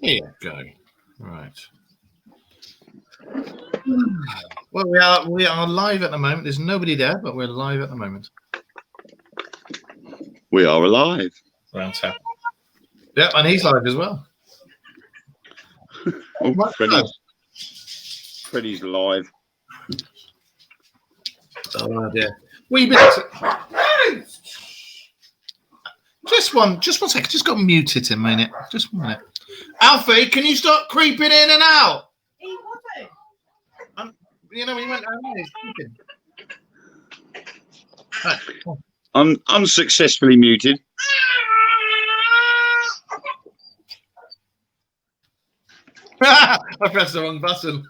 Here you go. Right. Well, we are live at the moment. There's nobody there, but we're live at the moment. We are alive. Round tap. Yeah, and he's live as well. Oh, Freddie's live. Oh dear. Wee bit. Just one second. Just got muted a minute. Just 1 minute. Alfie, can you stop creeping in and out? You know when you went down there, he's creeping. Right. I'm unsuccessfully muted. I pressed the wrong button.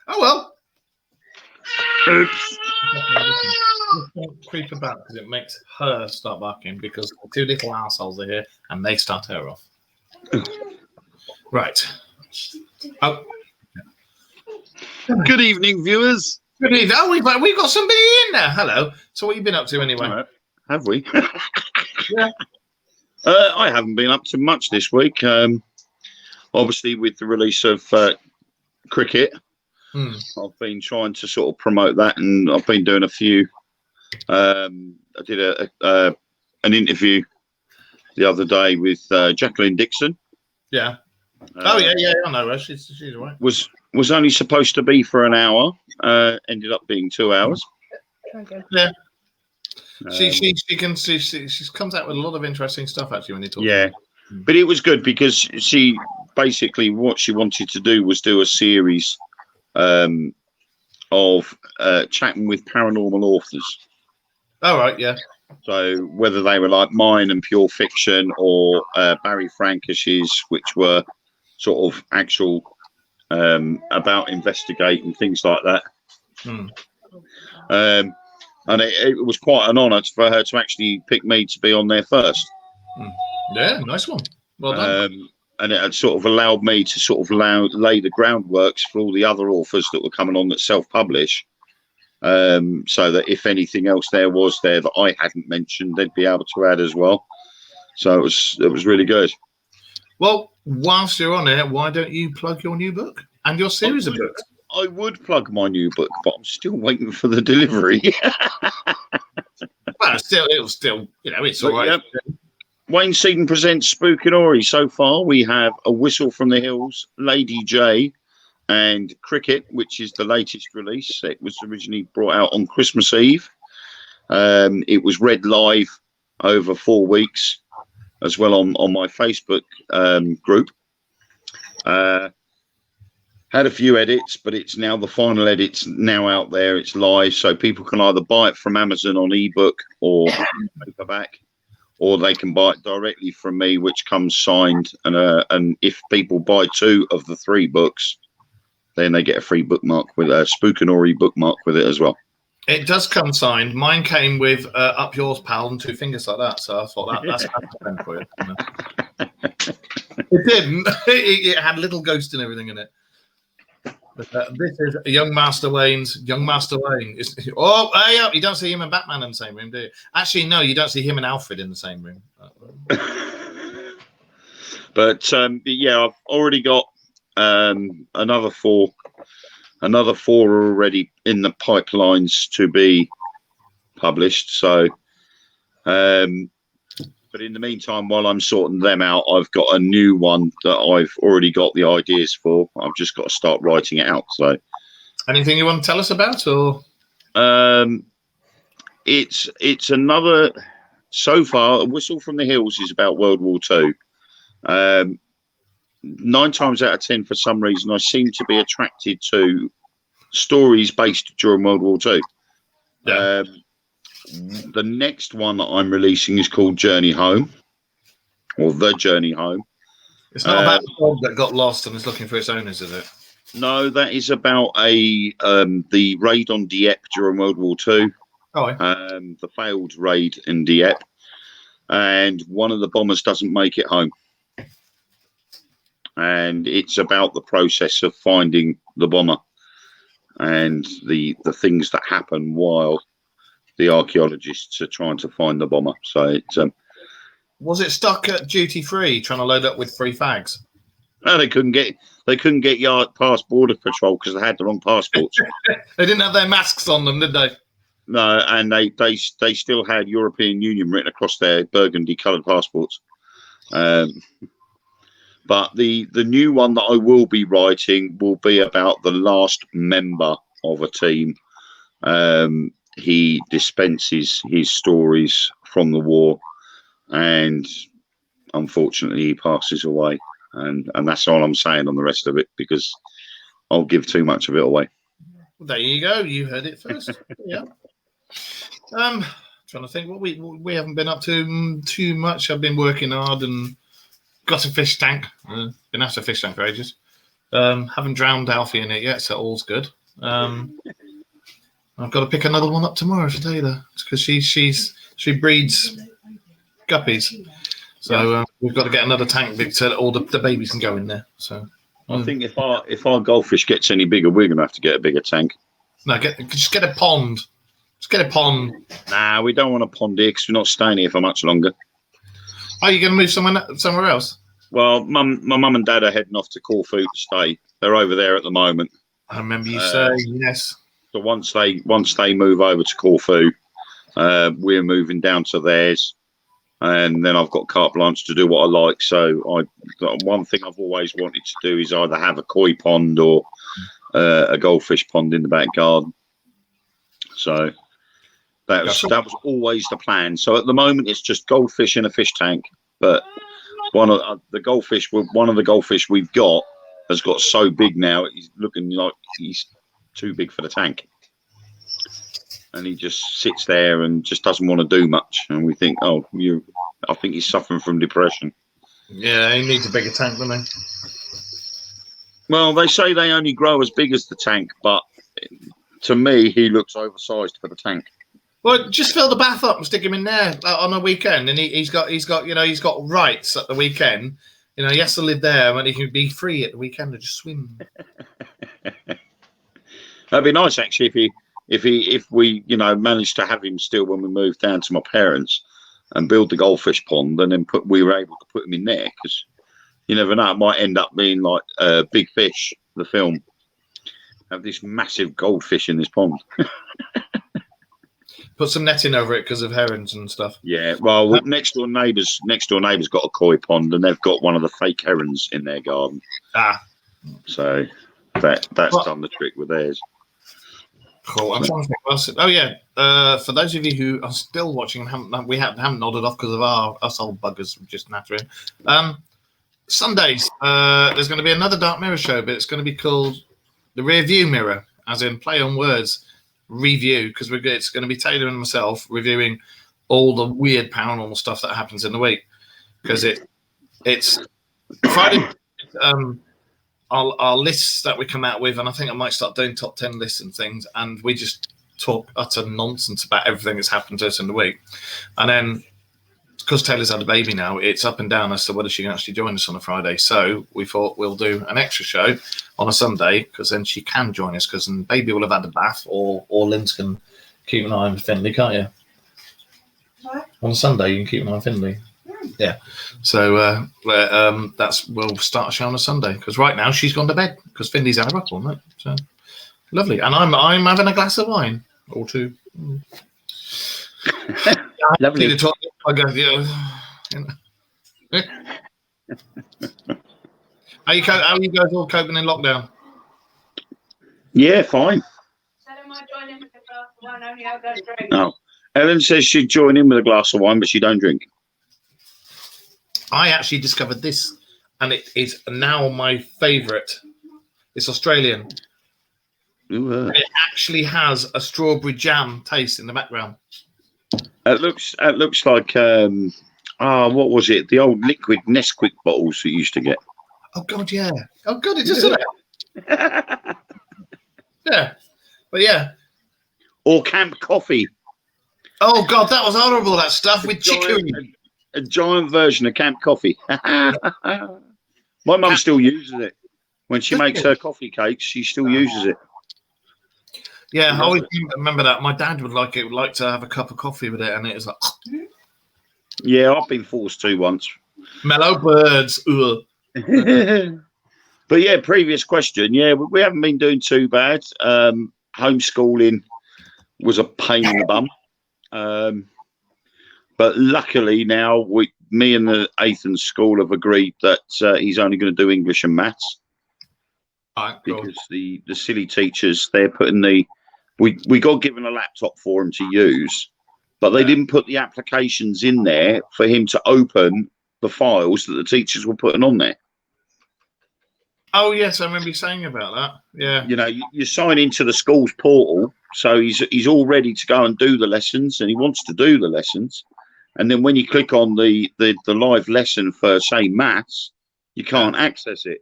Oh well. Oops. Just don't creep about because it makes her start barking because the two little assholes are here and they start her off. Right. Oh. Good evening, viewers. Good evening. Oh, we've got somebody in there. Hello. So what have you been up to anyway? Right. Have we? Yeah. I haven't been up to much this week. Obviously, with the release of Cricket, I've been trying to sort of promote that, and I've been doing a few. I did an interview the other day with Jacqueline Dixon. Yeah. Yeah. I know her. She's all right. Was only supposed to be for an hour. Ended up being 2 hours. Yeah. She comes out with a lot of interesting stuff actually when you talk. Yeah, but it was good because she basically what she wanted to do was do a series of chatting with paranormal authors. Oh right, yeah. So whether they were like mine and pure fiction or Barry Frankish's, which were sort of actual about investigating things like that. And it was quite an honour for her to actually pick me to be on there first. Yeah, nice one. Well done. And it had sort of allowed me to sort of lay the groundworks for all the other authors that were coming on that self-publish. So that if anything else there that I hadn't mentioned, they'd be able to add as well. So it was really good. Well, whilst you're on it, why don't you plug your new book and your series of books? I would plug my new book, but I'm still waiting for the delivery. Well, it'll still, it's all right. Yep. Wayne Seaton presents Spookinori. So far, we have A Whistle from the Hills, Lady J, and Cricket, which is the latest release. It was originally brought out on Christmas Eve. It was read live over 4 weeks, as well on my Facebook group. Had a few edits, but it's now the final edit's now out there. It's live, so people can either buy it from Amazon on ebook or paperback, or they can buy it directly from me, which comes signed. And if people buy 2 of the 3 books, then they get a free bookmark with a Spookinori bookmark with it as well. It does come signed. Mine came with "Up Yours, Pal" and 2 fingers like that. So I thought that's for it. It didn't. It had a little ghost and everything in it. But this is Young Master Wayne's Young Master Wayne. You don't see him and Batman in the same room, do you? Actually, no, you don't see him and Alfred in the same room. But yeah, I've already got another 4 are already in the pipelines to be published. So, but in the meantime, while I'm sorting them out, I've got a new one that I've already got the ideas for. I've just got to start writing it out. So, anything you want to tell us about, or it's another. So far, A Whistle from the Hills is about World War II. 9 times out of 10, for some reason, I seem to be attracted to stories based during World War II. Yeah. The next one that I'm releasing is called Journey Home, or The Journey Home. It's not about a dog that got lost and is looking for its owners, is it? No, that is about the raid on Dieppe during World War II. The failed raid in Dieppe, and one of the bombers doesn't make it home. And it's about the process of finding the bomber and the things that happen while the archaeologists are trying to find the bomber. So Was it stuck at duty free trying to load up with free fags? No, they couldn't get yard past border patrol because they had the wrong passports. They didn't have their masks on them, did they? No, and they still had European Union written across their burgundy coloured passports. But the new one that I will be writing will be about the last member of a team. He dispenses his stories from the war, and unfortunately he passes away. And that's all I'm saying on the rest of it, because I'll give too much of it away. There you go. You heard it first. Yeah. Trying to think what we haven't been up to too much. I've been working hard and got a fish tank. Been after a fish tank for ages. Haven't drowned Alfie in it yet, so all's good. I've got to pick another one up tomorrow for Taylor because she breeds guppies. So we've got to get another tank so that all the babies can go in there. So I think if our goldfish gets any bigger, we're gonna have to get a bigger tank. No, just get a pond. Just get a pond. Nah, we don't want a pond here because we're not staying here for much longer. Are you going to move somewhere else? Well, my mum and dad are heading off to Corfu to stay. They're over there at the moment. I remember you saying yes. So once they move over to Corfu, we're moving down to theirs, and then I've got carte blanche to do what I like. So one thing I've always wanted to do is either have a koi pond or a goldfish pond in the back garden. So that was always the plan. So at the moment it's just goldfish in a fish tank, but one of the goldfish we've got has got so big now he's looking like he's too big for the tank, and he just sits there and just doesn't want to do much. And we think, I think he's suffering from depression. Yeah, he needs a bigger tank, doesn't he? Well, they say they only grow as big as the tank, but to me, he looks oversized for the tank. Well, just fill the bath up and stick him in there on a weekend, and he's got rights at the weekend. He has to live there, and he can be free at the weekend and just swim. That'd be nice, actually, if we managed to have him still when we moved down to my parents and build the goldfish pond, and then we were able to put him in there, because you never know, it might end up being like Big Fish, the film. Have this massive goldfish in this pond. Put some netting over it because of herons and stuff. Yeah, well, next door neighbours got a koi pond, and they've got one of the fake herons in their garden. So that's done the trick with theirs. Cool. I'm trying to think what else. Oh yeah, for those of you who are still watching and haven't nodded off because of us old buggers just nattering. Sundays, there's going to be another Dark Mirror show, but it's going to be called The Rear View Mirror, as in play on words. Review, because it's going to be Taylor and myself reviewing all the weird paranormal stuff that happens in the week, because it's Friday. Our lists that we come out with, and I think I might start doing top 10 lists and things, and we just talk utter nonsense about everything that's happened to us in the week. And then because Taylor's had a baby now, it's up and down as to whether she can actually join us on a Friday. So we thought we'll do an extra show on a Sunday, because then she can join us, because then baby will have had a bath, or Linz can keep an eye on Finley, can't you? What? On a Sunday, you can keep an eye on Finley. Yeah. So we'll start a show on a Sunday, because right now she's gone to bed because Finley's had her up all night. So lovely. And I'm having a glass of wine or two. Lovely. I go, How are you guys all coping in lockdown? Yeah, fine. No. Ellen says she'd join in with a glass of wine, but she don't drink. I actually discovered this, and it is now my favourite. It's Australian. Ooh, It actually has a strawberry jam taste in the background. It looks like what was it? The old liquid Nesquik bottles that you used to get. Oh God, yeah. Oh God, it just yeah. But yeah. Or Camp Coffee. Oh God, that was horrible. That stuff with chicory. A giant version of Camp Coffee. My mum still uses it when she makes her coffee cakes. She still uses it. Yeah, I always remember that. My dad would like to have a cup of coffee with it, and it was like, Yeah, I've been forced to once. Mellow birds. Ugh. But yeah, previous question. Yeah, we haven't been doing too bad. Homeschooling was a pain in the bum. But luckily now, me and the Athens school have agreed that he's only going to do English and maths. All right, cool. Because the silly teachers, they're putting we got given a laptop for him to use, but they didn't put the applications in there for him to open the files that the teachers were putting on there. Oh yes, I remember you saying about that. Yeah. You know, you sign into the school's portal, so he's all ready to go and do the lessons, and he wants to do the lessons. And then when you click on the live lesson for, say, maths, you can't access it.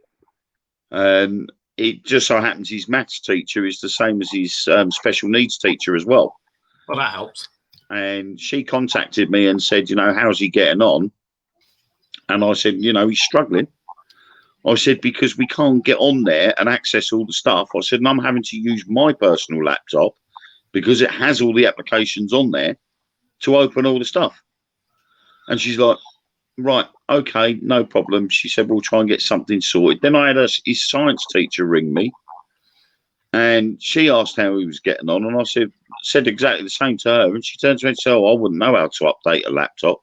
It just so happens his maths teacher is the same as his special needs teacher as well. Well, that helps. And she contacted me and said, you know, how's he getting on? And I said, you know, he's struggling. I said, because we can't get on there and access all the stuff. I said, and I'm having to use my personal laptop because it has all the applications on there to open all the stuff. And she's like, right, okay, no problem. She said, we'll try and get something sorted. Then I had his science teacher ring me, and she asked how he was getting on. And I said exactly the same to her. And she turned to me and said, oh, I wouldn't know how to update a laptop.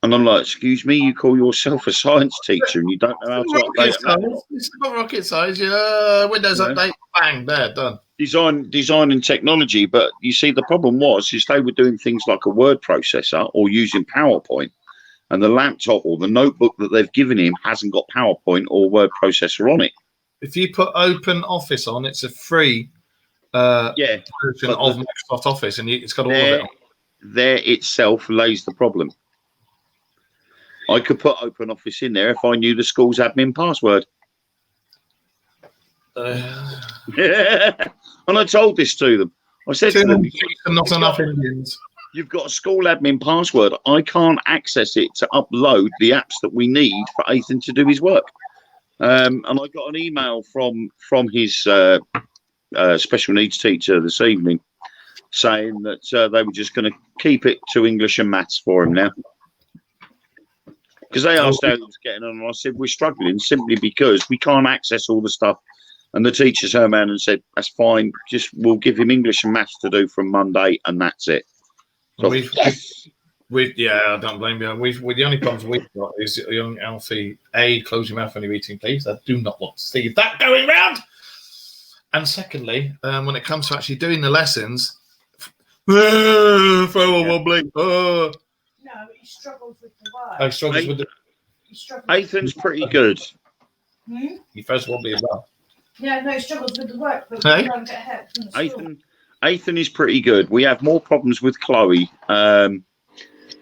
And I'm like, excuse me, you call yourself a science teacher and you don't know how to update a laptop? It's not rocket science. Yeah, Windows update, bang, there, done. Design and technology, but you see the problem was they were doing things like a word processor or using PowerPoint, and the laptop or the notebook that they've given him hasn't got PowerPoint or word processor on it. If you put Open Office on, it's a free version of Microsoft Office, and it's got all of it on. There itself lays the problem. I could put Open Office in there if I knew the school's admin password. And I told this to them. I said to them, not enough Indians. You've got a school admin password. I can't access it to upload the apps that we need for Ethan to do his work. And I got an email from his special needs teacher this evening saying that they were just going to keep it to English and maths for him now. Because they asked how he was getting on, and I said, we're struggling simply because we can't access all the stuff. And the teacher turned around and said, that's fine, we'll give him English and maths to do from Monday, and that's it. So, I don't blame you. The only problems we've got is young Alfie, close your mouth when you're eating, please. I do not want to see that going round. And secondly, when it comes to actually doing the lessons, throw a wobbly. No, he struggles with the work. He struggles with the... Ethan's pretty good. He throws wobbly as well. Yeah, no, he struggles with the work, but hey? we don't get help from the school. Ethan is pretty good. We have more problems with Chloe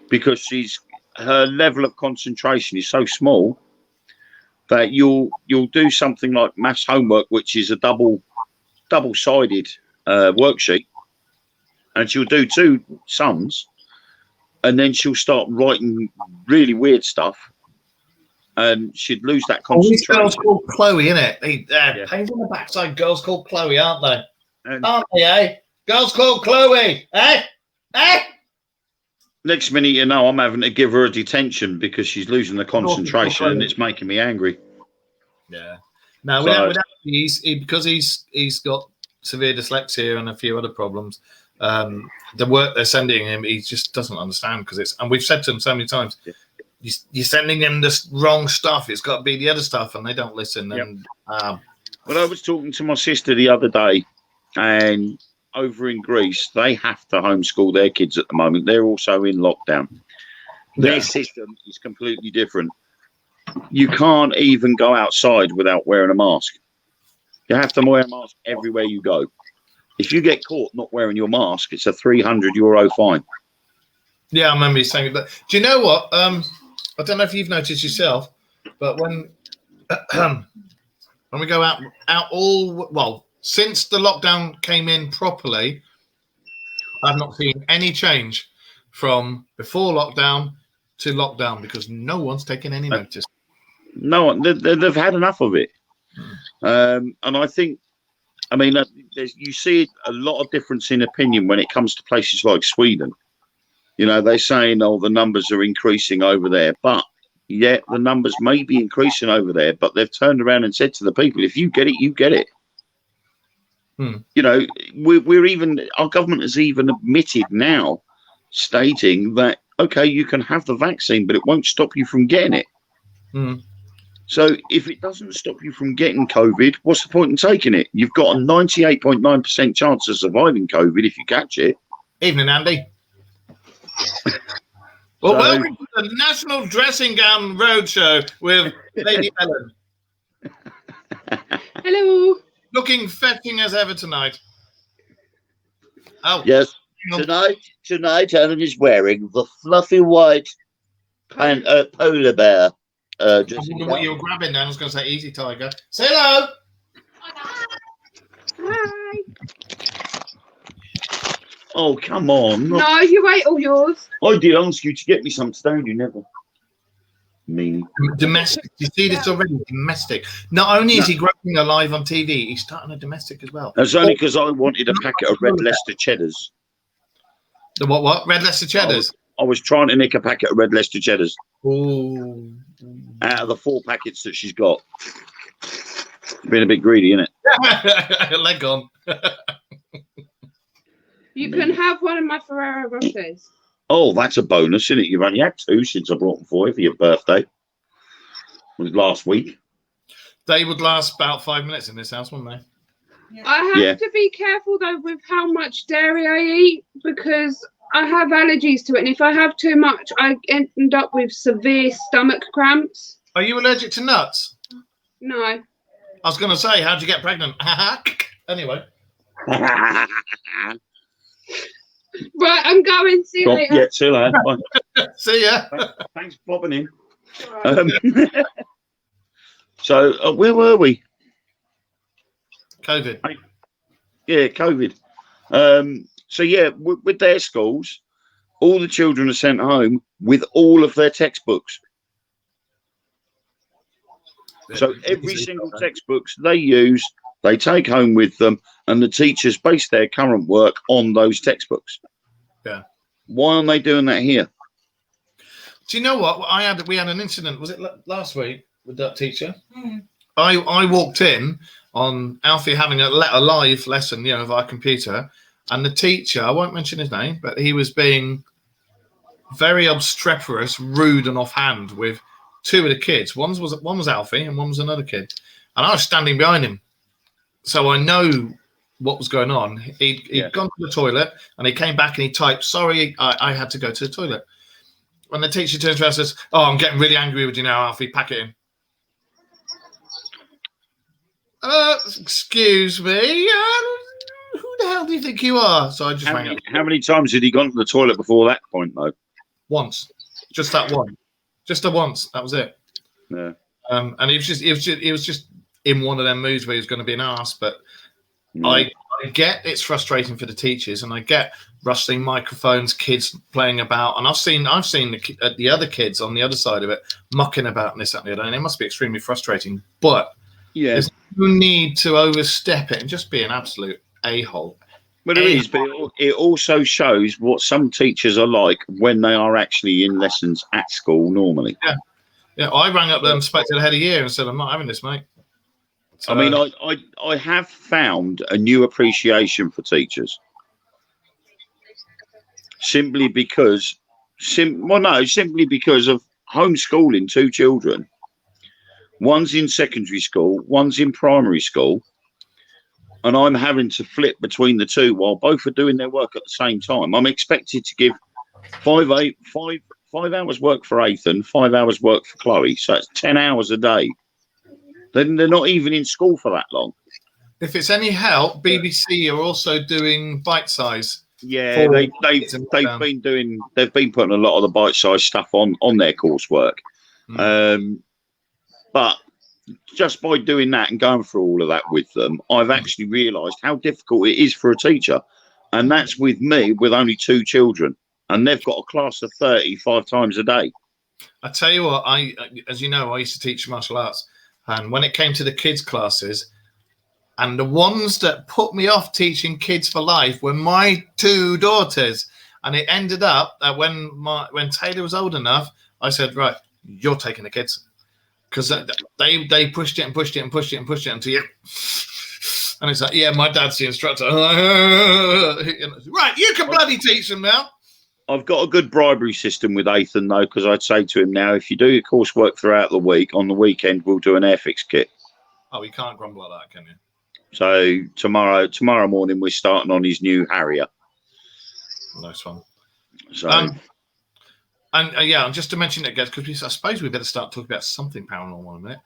because her level of concentration is so small that you'll do something like maths homework, which is a double-sided worksheet, and she'll do two sums, and then she'll start writing really weird stuff. And she'd lose that concentration. These girls called Chloe, innit? Pains in the backside girls called Chloe, aren't they? Aren't they, eh? Girls called Chloe, eh? Eh? Next minute, you know, I'm having to give her a detention because she's losing the concentration, and it's making me angry. Yeah. No, without because he's got severe dyslexia and a few other problems. The work they're sending him, he just doesn't understand and we've said to him so many times. Yeah. You're sending them the wrong stuff. It's got to be the other stuff, and they don't listen. Yep. And well, I was talking to my sister the other day, and over in Greece, they have to homeschool their kids at the moment. They're also in lockdown. Their system is completely different. You can't even go outside without wearing a mask. You have to wear a mask everywhere you go. If you get caught not wearing your mask, it's a €300 fine. Yeah, I remember you saying that. Do you know what? I don't know if you've noticed yourself, but when we go out since the lockdown came in properly, I've not seen any change from before lockdown to lockdown because no one's taken any notice. No one. They've had enough of it. And I think, you see a lot of difference in opinion when it comes to places like Sweden. You know, they're saying, oh, the numbers are increasing over there. But, yeah, the numbers may be increasing over there. But they've turned around and said to the people, if you get it, you get it. You know, our government has even admitted now, stating that, okay, you can have the vaccine, but it won't stop you from getting it. So if it doesn't stop you from getting COVID, what's the point in taking it? You've got a 98.9% chance of surviving COVID if you catch it. Evening, Andy. Well, welcome to the National Dressing Gown Roadshow with Lady Ellen. Hello. Looking fetching as ever tonight. Oh yes, tonight Ellen is wearing the fluffy white polar bear. I wonder what you're grabbing then. I was going to say easy, Tiger. Say hello. Hi. Oh, come on. No, you ate all yours. I did ask you to get me some today, you never. Me. Domestic. You see this already? Domestic. Not only is he growing alive on TV, he's starting a domestic as well. That's only because I wanted a packet of Red Leicester Cheddars. The what? Red Leicester Cheddars? I was trying to nick a packet of Red Leicester Cheddars. Ooh. Out of the 4 packets that she's got. Been a bit greedy, isn't it? Leg on. You can have one of my Ferrero Rochers. Oh, that's a bonus, isn't it? You've only had 2 since I brought them for you for your birthday. It was last week. They would last about 5 minutes in this house, wouldn't they? Yeah. I have to be careful though with how much dairy I eat because I have allergies to it, and if I have too much, I end up with severe stomach cramps. Are you allergic to nuts? No. I was going to say, how'd you get pregnant? Anyway. Right, I'm going. See you later. Yeah, see you later. Bye. See ya. Thanks for popping in. So, where were we? COVID. Yeah, COVID. So, yeah, with their schools, all the children are sent home with all of their textbooks. So every single textbooks they use, they take home with them, and the teachers base their current work on those textbooks. Yeah. Why aren't they doing that here? Do you know what? We had an incident. Was it last week with that teacher? Mm. I walked in on Alfie having a live lesson, via computer, and the teacher, I won't mention his name, but he was being very obstreperous, rude, and offhand with 2 of the kids. One was Alfie, and one was another kid, and I was standing behind him, so I know what was going on. He'd gone to the toilet, and he came back and he typed, "Sorry, I had to go to the toilet." When the teacher turns around and says, "Oh, I'm getting really angry with you now, Alfie. Pack it in." Excuse me. Who the hell do you think you are? So I just rang up. How many times had he gone to the toilet before that point, though? Once, just that one, just the once. That was it. Yeah. And he was just in one of them moods where he was going to be an arse. But I get it's frustrating for the teachers, and I get rustling microphones, kids playing about, and I've seen the other kids on the other side of it mucking about and this, that, and the other, and it must be extremely frustrating. But there's no need to overstep it and just be an absolute a-hole. But it is, but it also shows what some teachers are like when they are actually in lessons at school normally. Yeah. I rang up the inspector the head of year and said, "I'm not having this, mate." So, I mean, I have found a new appreciation for teachers. Simply because of homeschooling 2 children. One's in secondary school, one's in primary school, and I'm having to flip between the 2 while both are doing their work at the same time. I'm expected to give 5 hours work for Ethan, 5 hours work for Chloe, so it's 10 hours a day. Then they're not even in school for that long. If it's any help, BBC are also doing bite size. Yeah, they've been putting a lot of the bite size stuff on their coursework. But just by doing that and going through all of that with them, I've actually realised how difficult it is for a teacher. And that's with me with only 2 children. And they've got a class of 30 5 times a day. I tell you what, as you know, I used to teach martial arts. And when it came to the kids' classes, and the ones that put me off teaching kids for life were my 2 daughters. And it ended up that when Taylor was old enough, I said, right, you're taking the kids. Because they pushed it and pushed it and pushed it and pushed it until you... And it's like, yeah, my dad's the instructor. Right, you can bloody teach them now. I've got a good bribery system with Ethan, though, because I'd say to him now, if you do your coursework throughout the week, on the weekend, we'll do an Airfix kit. Oh, you can't grumble at that, can you? So tomorrow morning, we're starting on his new Harrier. Nice one. So, and yeah, just to mention it, guys, because I suppose we better start talking about something paranormal in a minute.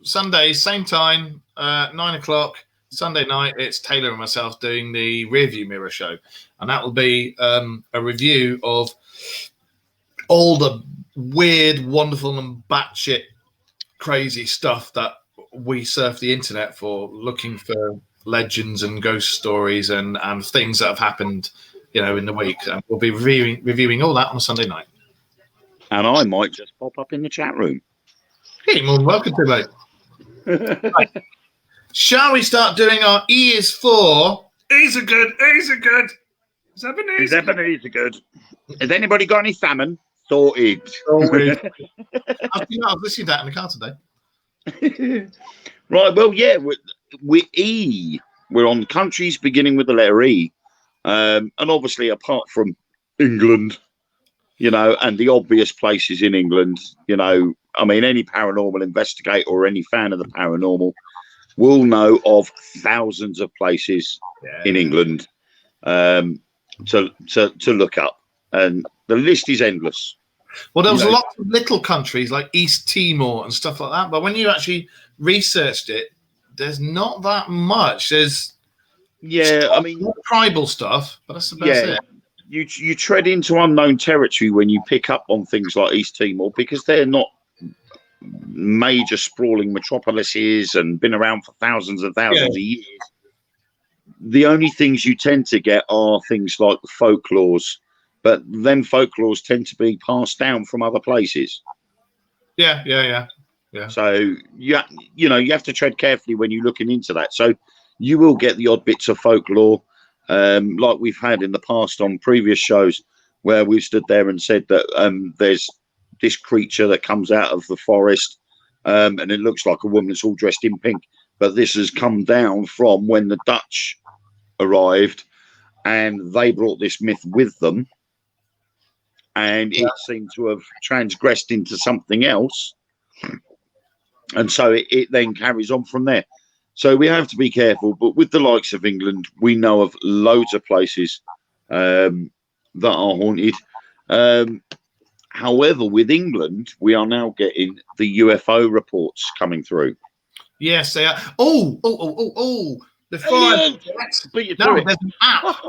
Sundays, same time, 9 o'clock, Sunday night, it's Taylor and myself doing the Rearview Mirror show. And that will be a review of all the weird, wonderful, and batshit crazy stuff that we surf the internet for, looking for legends and ghost stories and things that have happened, in the week. And we'll be reviewing all that on a Sunday night. and I might just pop up in the chat room. Yeah, you're more than welcome to, mate. Right. Shall we start doing our E is for? E's are good. E's are good. Is Ebenezer good? Has anybody got any salmon? Sorted. I was listening to that in the car today. Right. Well, yeah, we're E. We're on countries beginning with the letter E, and obviously, apart from England, and the obvious places in England, I mean, any paranormal investigator or any fan of the paranormal will know of thousands of places in England to look up, and the list is endless. Well, there was lots of little countries like East Timor and stuff like that, but when you actually researched it, there's not that much. There's I mean, tribal stuff, but that's about it. You tread into unknown territory when you pick up on things like East Timor, because they're not major sprawling metropolises and been around for thousands and thousands of years. The only things you tend to get are things like the folklores, but them folklores tend to be passed down from other places. Yeah. So you have to tread carefully when you're looking into that. So you will get the odd bits of folklore, like we've had in the past on previous shows, where we've stood there and said that there's this creature that comes out of the forest, and it looks like a woman that's all dressed in pink. But this has come down from when the Dutch arrived, and they brought this myth with them, and it seemed to have transgressed into something else. And so it then carries on from there. So we have to be careful. But with the likes of England, we know of loads of places that are haunted. However, with England, we are now getting the UFO reports coming through. Yes, they are. Oh! Before there's an app.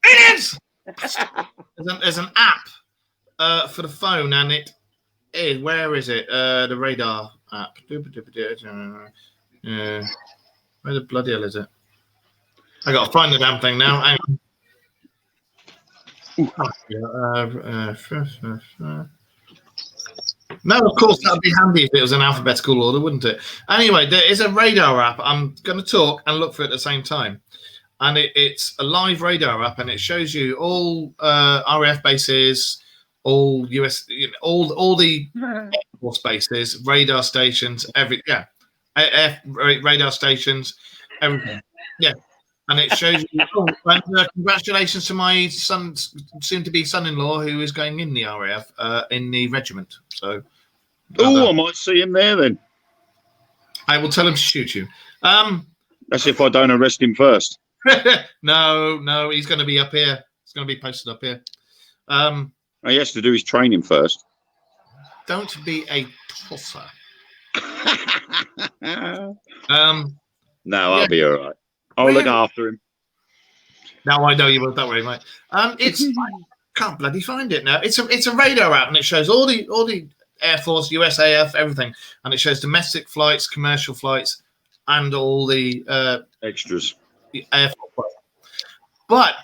Aliens! There's an app for the phone, and it is. Where is it? The radar app. Where the bloody hell is it? I got to find the damn thing now. Hang on. No, of course, that would be handy if it was in alphabetical order, wouldn't it? Anyway, there is a radar app. I'm going to talk and look for it at the same time. And it's a live radar app, and it shows you all RAF bases, all US, all the Air Force bases, radar stations, radar stations, everything. Yeah. And it shows you, congratulations to my soon-to-be son-in-law, who is going in the RAF in the regiment. So, I might see him there then. I will tell him to shoot you. That's if I don't arrest him first. No, he's going to be up here. He's going to be posted up here. He has to do his training first. Don't be a tosser. No, I'll be all right. I'll look after him. Now I know you will. Don't worry, mate. It's I can't bloody find it now. It's a radar app, and it shows all the Air Force, USAF, everything, and it shows domestic flights, commercial flights, and all the extras. Air Force flights. But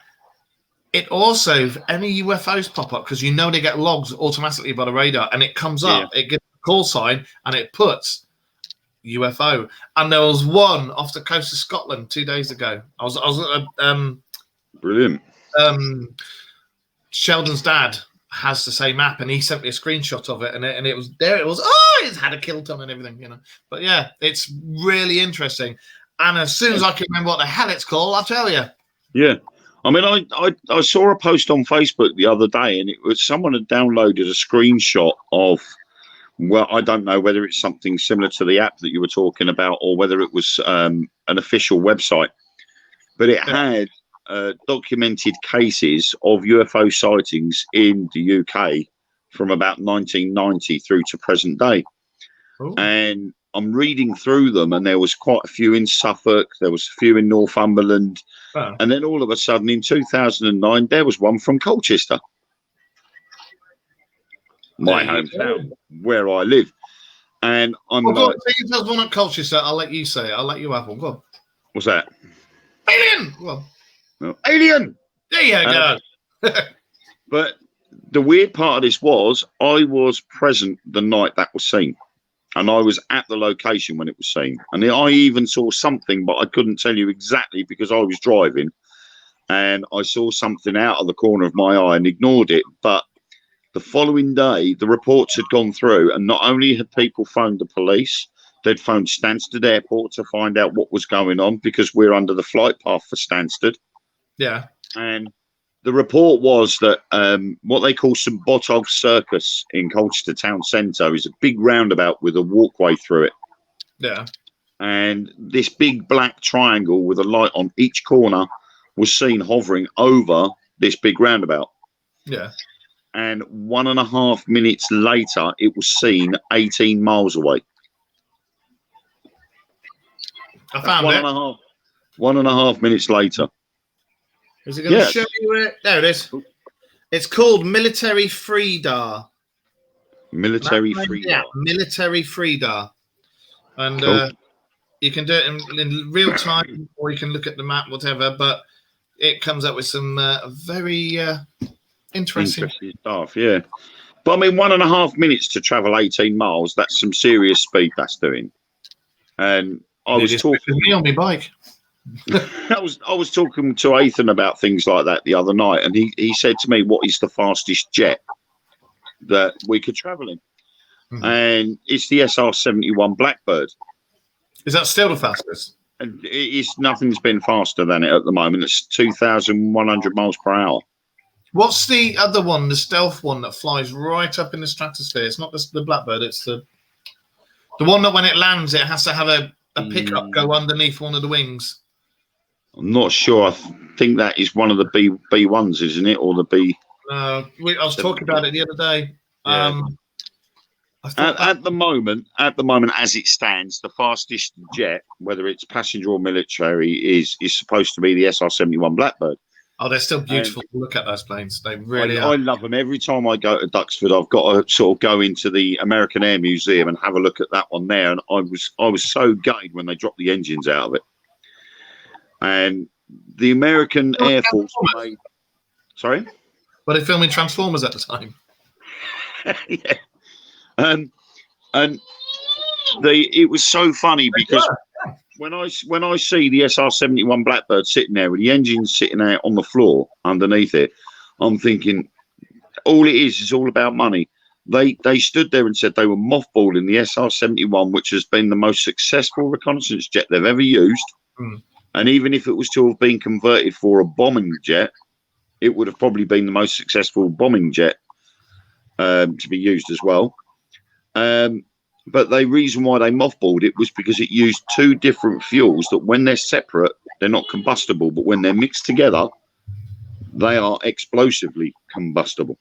it also, if any UFOs pop up, because they get logs automatically by the radar, and it comes up, it gives a call sign, and it puts UFO. And there was one off the coast of Scotland 2 days ago. I was brilliant. Sheldon's dad has the same app, and he sent me a screenshot of it, and it was there. It was, oh, it's had a kill ton and everything, you know. But yeah, it's really interesting. And as soon as I can remember what the hell it's called, I'll tell you. Yeah. I mean, I saw a post on Facebook the other day, and it was someone had downloaded a screenshot of, well, I don't know whether it's something similar to the app that you were talking about, or whether it was an official website, but it had documented cases of UFO sightings in the UK from about 1990 through to present day. Ooh. And I'm reading through them, and there was quite a few in Suffolk, there was a few in Northumberland, and then all of a sudden in 2009 there was one from Colchester, my hometown, where I live. And I'm like, if there's one at Colchester, I'll let you say it. I'll let you have one. Go on. What's that? Alien! Well, no. Alien! There you go. But the weird part of this was I was present the night that was seen. And I was at the location when it was seen. And I even saw something, but I couldn't tell you exactly because I was driving. And I saw something out of the corner of my eye and ignored it. But the following day, the reports had gone through. And not only had people phoned the police, they'd phoned Stansted Airport to find out what was going on, because we're under the flight path for Stansted. Yeah. And the report was that what they call St Botolph Circus in Colchester Town Centre is a big roundabout with a walkway through it. Yeah. And this big black triangle with a light on each corner was seen hovering over this big roundabout. Yeah. And 1.5 minutes later, it was seen 18 miles away. I found it. 1.5 minutes later. Is it going to show you it? There it is. It's called Military Freedar. Military Freedar. Yeah, Military Freedar. And Cool. You can do it in real time, or you can look at the map, whatever. But it comes up with some very interesting stuff. Yeah. But I mean, 1.5 minutes to travel 18 miles, that's some serious speed that's doing. And I was talking me on my bike. I was talking to Ethan about things like that the other night, and he said to me, what is the fastest jet that we could travel in? Mm-hmm. And it's the SR-71 Blackbird. Is that still the fastest? And nothing's been faster than it at the moment. It's 2,100 miles per hour. What's the other one, the stealth one that flies right up in the stratosphere? It's not the Blackbird, it's the one that when it lands, it has to have a pickup go underneath one of the wings. I'm not sure. I think that is one of the B1s, isn't it? Or the B... I was talking about it the other day. Yeah. At the moment, as it stands, the fastest jet, whether it's passenger or military, is supposed to be the SR-71 Blackbird. Oh, they're still beautiful to look at, those planes. They really are. I love them. Every time I go to Duxford, I've got to sort of go into the American Air Museum and have a look at that one there. And I was so gutted when they dropped the engines out of it. And the American Air Force made... Sorry? Were they filming Transformers at the time? Yeah. And it was so funny because when I see the SR-71 Blackbird sitting there with the engine sitting out on the floor underneath it, I'm thinking, all it is all about money. They stood there and said they were mothballing the SR-71, which has been the most successful reconnaissance jet they've ever used. Mm. And even if it was to have been converted for a bombing jet, it would have probably been the most successful bombing jet to be used as well. But the reason why they mothballed it was because it used two different fuels that when they're separate, they're not combustible, but when they're mixed together, they are explosively combustible.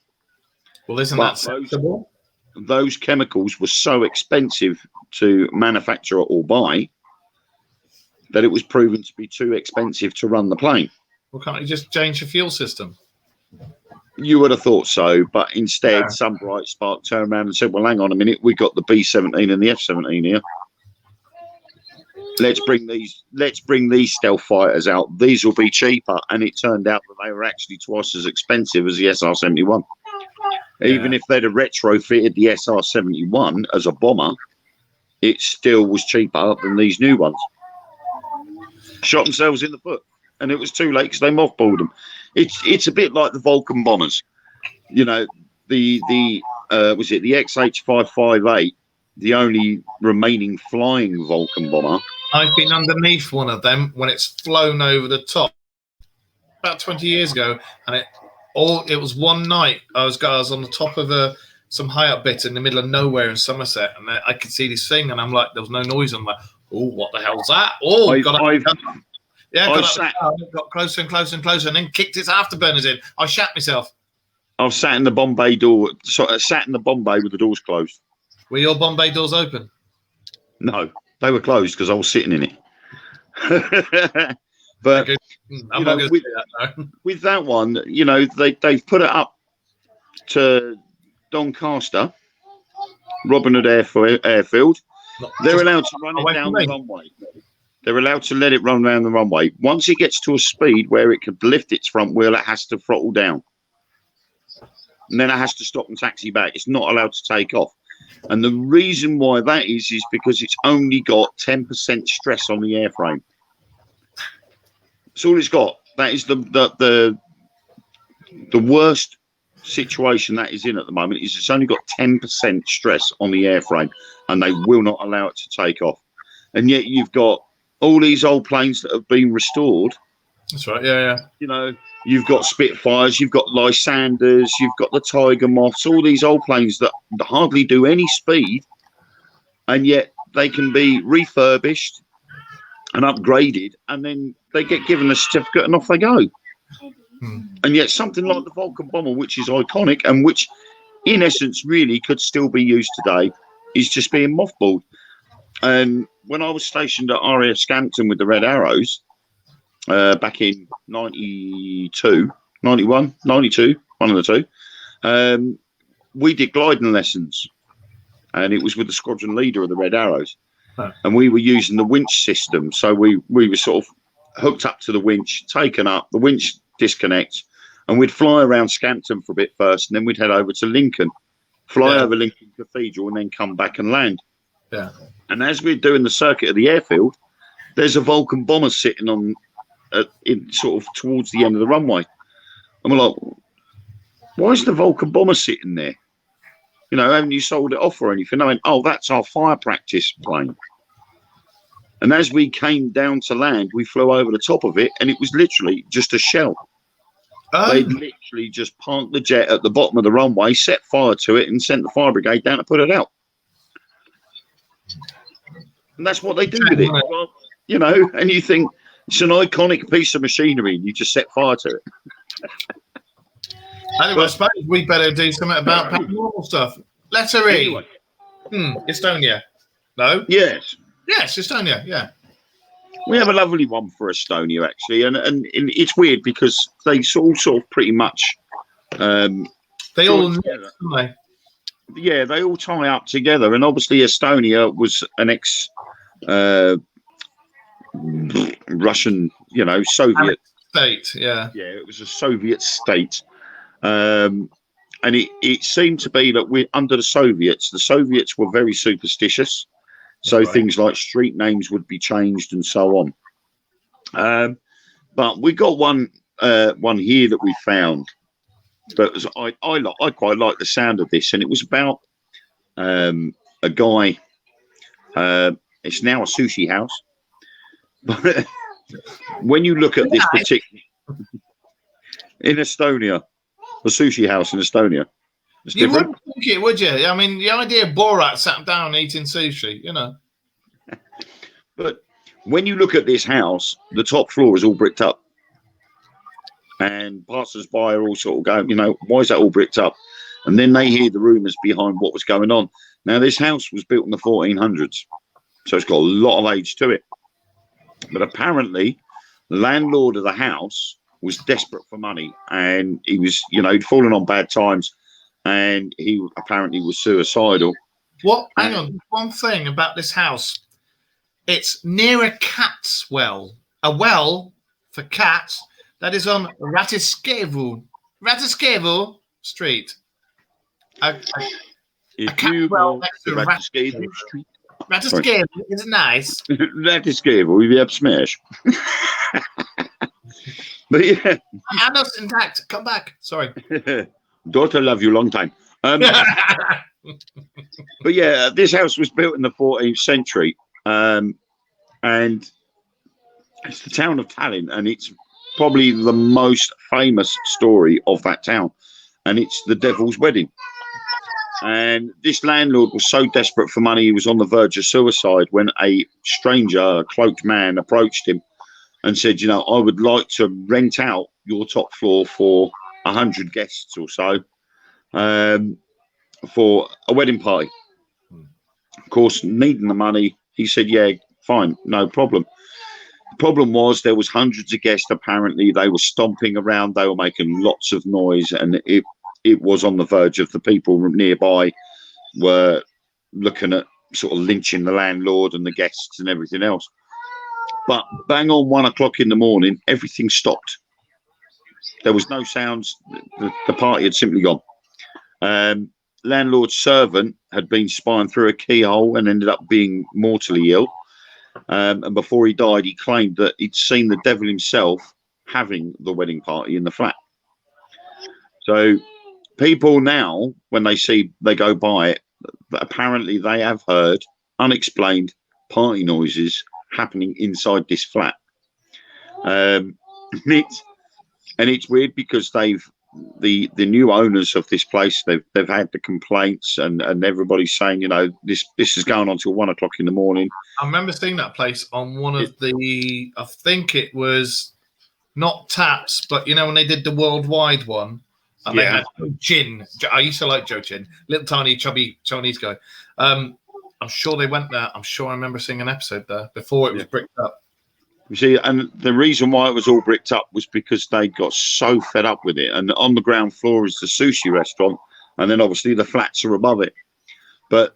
Well, isn't that sensible? Those chemicals were so expensive to manufacture or buy that it was proven to be too expensive to run the plane. Well, can't you just change the fuel system? You would have thought so, but instead, some bright spark turned around and said, well, hang on a minute, we've got the B-17 and the F-17 here. Let's bring these stealth fighters out. These will be cheaper. And it turned out that they were actually twice as expensive as the SR-71. Yeah. Even if they'd have retrofitted the SR-71 as a bomber, it still was cheaper than these new ones. Shot themselves in the foot. And it was too late because they mothballed them. It's a bit like the Vulcan bombers. you know, the was it the XH-558, the only remaining flying Vulcan bomber? I've been underneath one of them when it's flown over the top about 20 years ago, and it was one night. I was on the top of some high up bit in the middle of nowhere in Somerset, and I could see this thing, and I'm like, there was no noise. I'm like, oh, what the hell's that? Oh, got closer and closer and closer, and then kicked its afterburners in. I shat myself. I was sat in the Bombay door, sat in the Bombay with the doors closed. Were your Bombay doors open? No, they were closed because I was sitting in it. But I'm not going to say that, no. With that one, you know, they've put it up to Doncaster, Robin Hood Airfield. They're allowed to run it down the runway. They're allowed to let it run around the runway. Once it gets to a speed where it could lift its front wheel, it has to throttle down. And then it has to stop and taxi back. It's not allowed to take off. And the reason why that is because it's only got 10% stress on the airframe. That's all it's got. That is the worst situation that is in at the moment. Is it's only got 10% stress on the airframe, and they will not allow it to take off. And yet you've got all these old planes that have been restored. That's right. Yeah. You know, you've got Spitfires, you've got Lysanders, you've got the Tiger Moths, all these old planes that hardly do any speed, and yet they can be refurbished and upgraded, and then they get given a certificate and off they go. And yet something like the Vulcan bomber, which is iconic and which in essence really could still be used today, is just being mothballed. And when I was stationed at RAF Scampton with the Red Arrows, back in 92, 91, 92, one of the two, we did gliding lessons, and it was with the squadron leader of the Red Arrows. And we were using the winch system. So we were sort of hooked up to the winch, taken up, the winch disconnects, and we'd fly around Scampton for a bit first, and then we'd head over to Lincoln, fly over Lincoln Cathedral, and then come back and land. Yeah. And as we're doing the circuit of the airfield, there's a Vulcan bomber sitting on in sort of towards the end of the runway. And we're like, why is the Vulcan bomber sitting there? You know, haven't you sold it off or anything? I went, oh, that's our fire practice plane. And as we came down to land, we flew over the top of it, and it was literally just a shell. Oh. They literally just parked the jet at the bottom of the runway, set fire to it, and sent the fire brigade down to put it out. And that's what they do with it. Well, you know, and you think it's an iconic piece of machinery, and you just set fire to it. Anyway, I suppose we better do something about paranormal stuff. Letter E. Anyway. Estonia. No? Yes. Yes, Estonia, yeah. We have a lovely one for Estonia, actually. And it's weird because they sort of pretty much... they all knit, don't they? Yeah, they all tie up together. And obviously Estonia was an Russian, you know, Soviet state. Yeah, it was a Soviet state, and it seemed to be that we're under the Soviets were very superstitious, so things like street names would be changed and so on. But we got one here that we found. But I quite like the sound of this, and it was about a guy. It's now a sushi house. But when you look at this particular in Estonia, the sushi house in Estonia, it's you different. wouldn't think it, would you? I mean, the idea of Borat sat down eating sushi, you know. But when you look at this house, the top floor is all bricked up. And passers-by are all sort of going, you know, why is that all bricked up? And then they hear the rumours behind what was going on. Now, this house was built in the 1400s, so it's got a lot of age to it. But apparently, the landlord of the house was desperate for money, and he was, you know, he'd fallen on bad times, and he apparently was suicidal. What? Hang on. One thing about this house. It's near a cat's well. A well for cats. That is on Ratiskevu Street. If you well go next to to Ratiskevu Street, Ratiskevu is nice. Ratiskevu, we have smash. But yeah, I'm not intact. Come back. Sorry. Daughter, love you long time. But yeah, this house was built in the 14th century, and it's the town of Tallinn, and it's probably the most famous story of that town, and it's the Devil's Wedding. And this landlord was so desperate for money, he was on the verge of suicide when a stranger, a cloaked man, approached him and said, you know, I would like to rent out your top floor for 100 guests or so for a wedding party. Of course, needing the money, he said, yeah, fine, no problem. The problem was there was hundreds of guests. Apparently, they were stomping around. They were making lots of noise, and it was on the verge of the people nearby were looking at sort of lynching the landlord and the guests and everything else. But bang on 1 o'clock in the morning, everything stopped. There was no sounds. The party had simply gone. Landlord's servant had been spying through a keyhole and ended up being mortally ill. And before he died, he claimed that he'd seen the devil himself having the wedding party in the flat. So people now, when they go by it, apparently they have heard unexplained party noises happening inside this flat. And it's weird because the new owners of this place, they've had the complaints and everybody's saying, you know, this is going on till 1 o'clock in the morning. I remember seeing that place on one of the, I think it was not Taps, but you know when they did the worldwide one, and they had Jin. I used to like Joe Chin, little tiny chubby Chinese guy. I'm sure they went there. I'm sure I remember seeing an episode there before it was bricked up. You see, and the reason why it was all bricked up was because they got so fed up with it. And on the ground floor is the sushi restaurant, and then obviously the flats are above it. But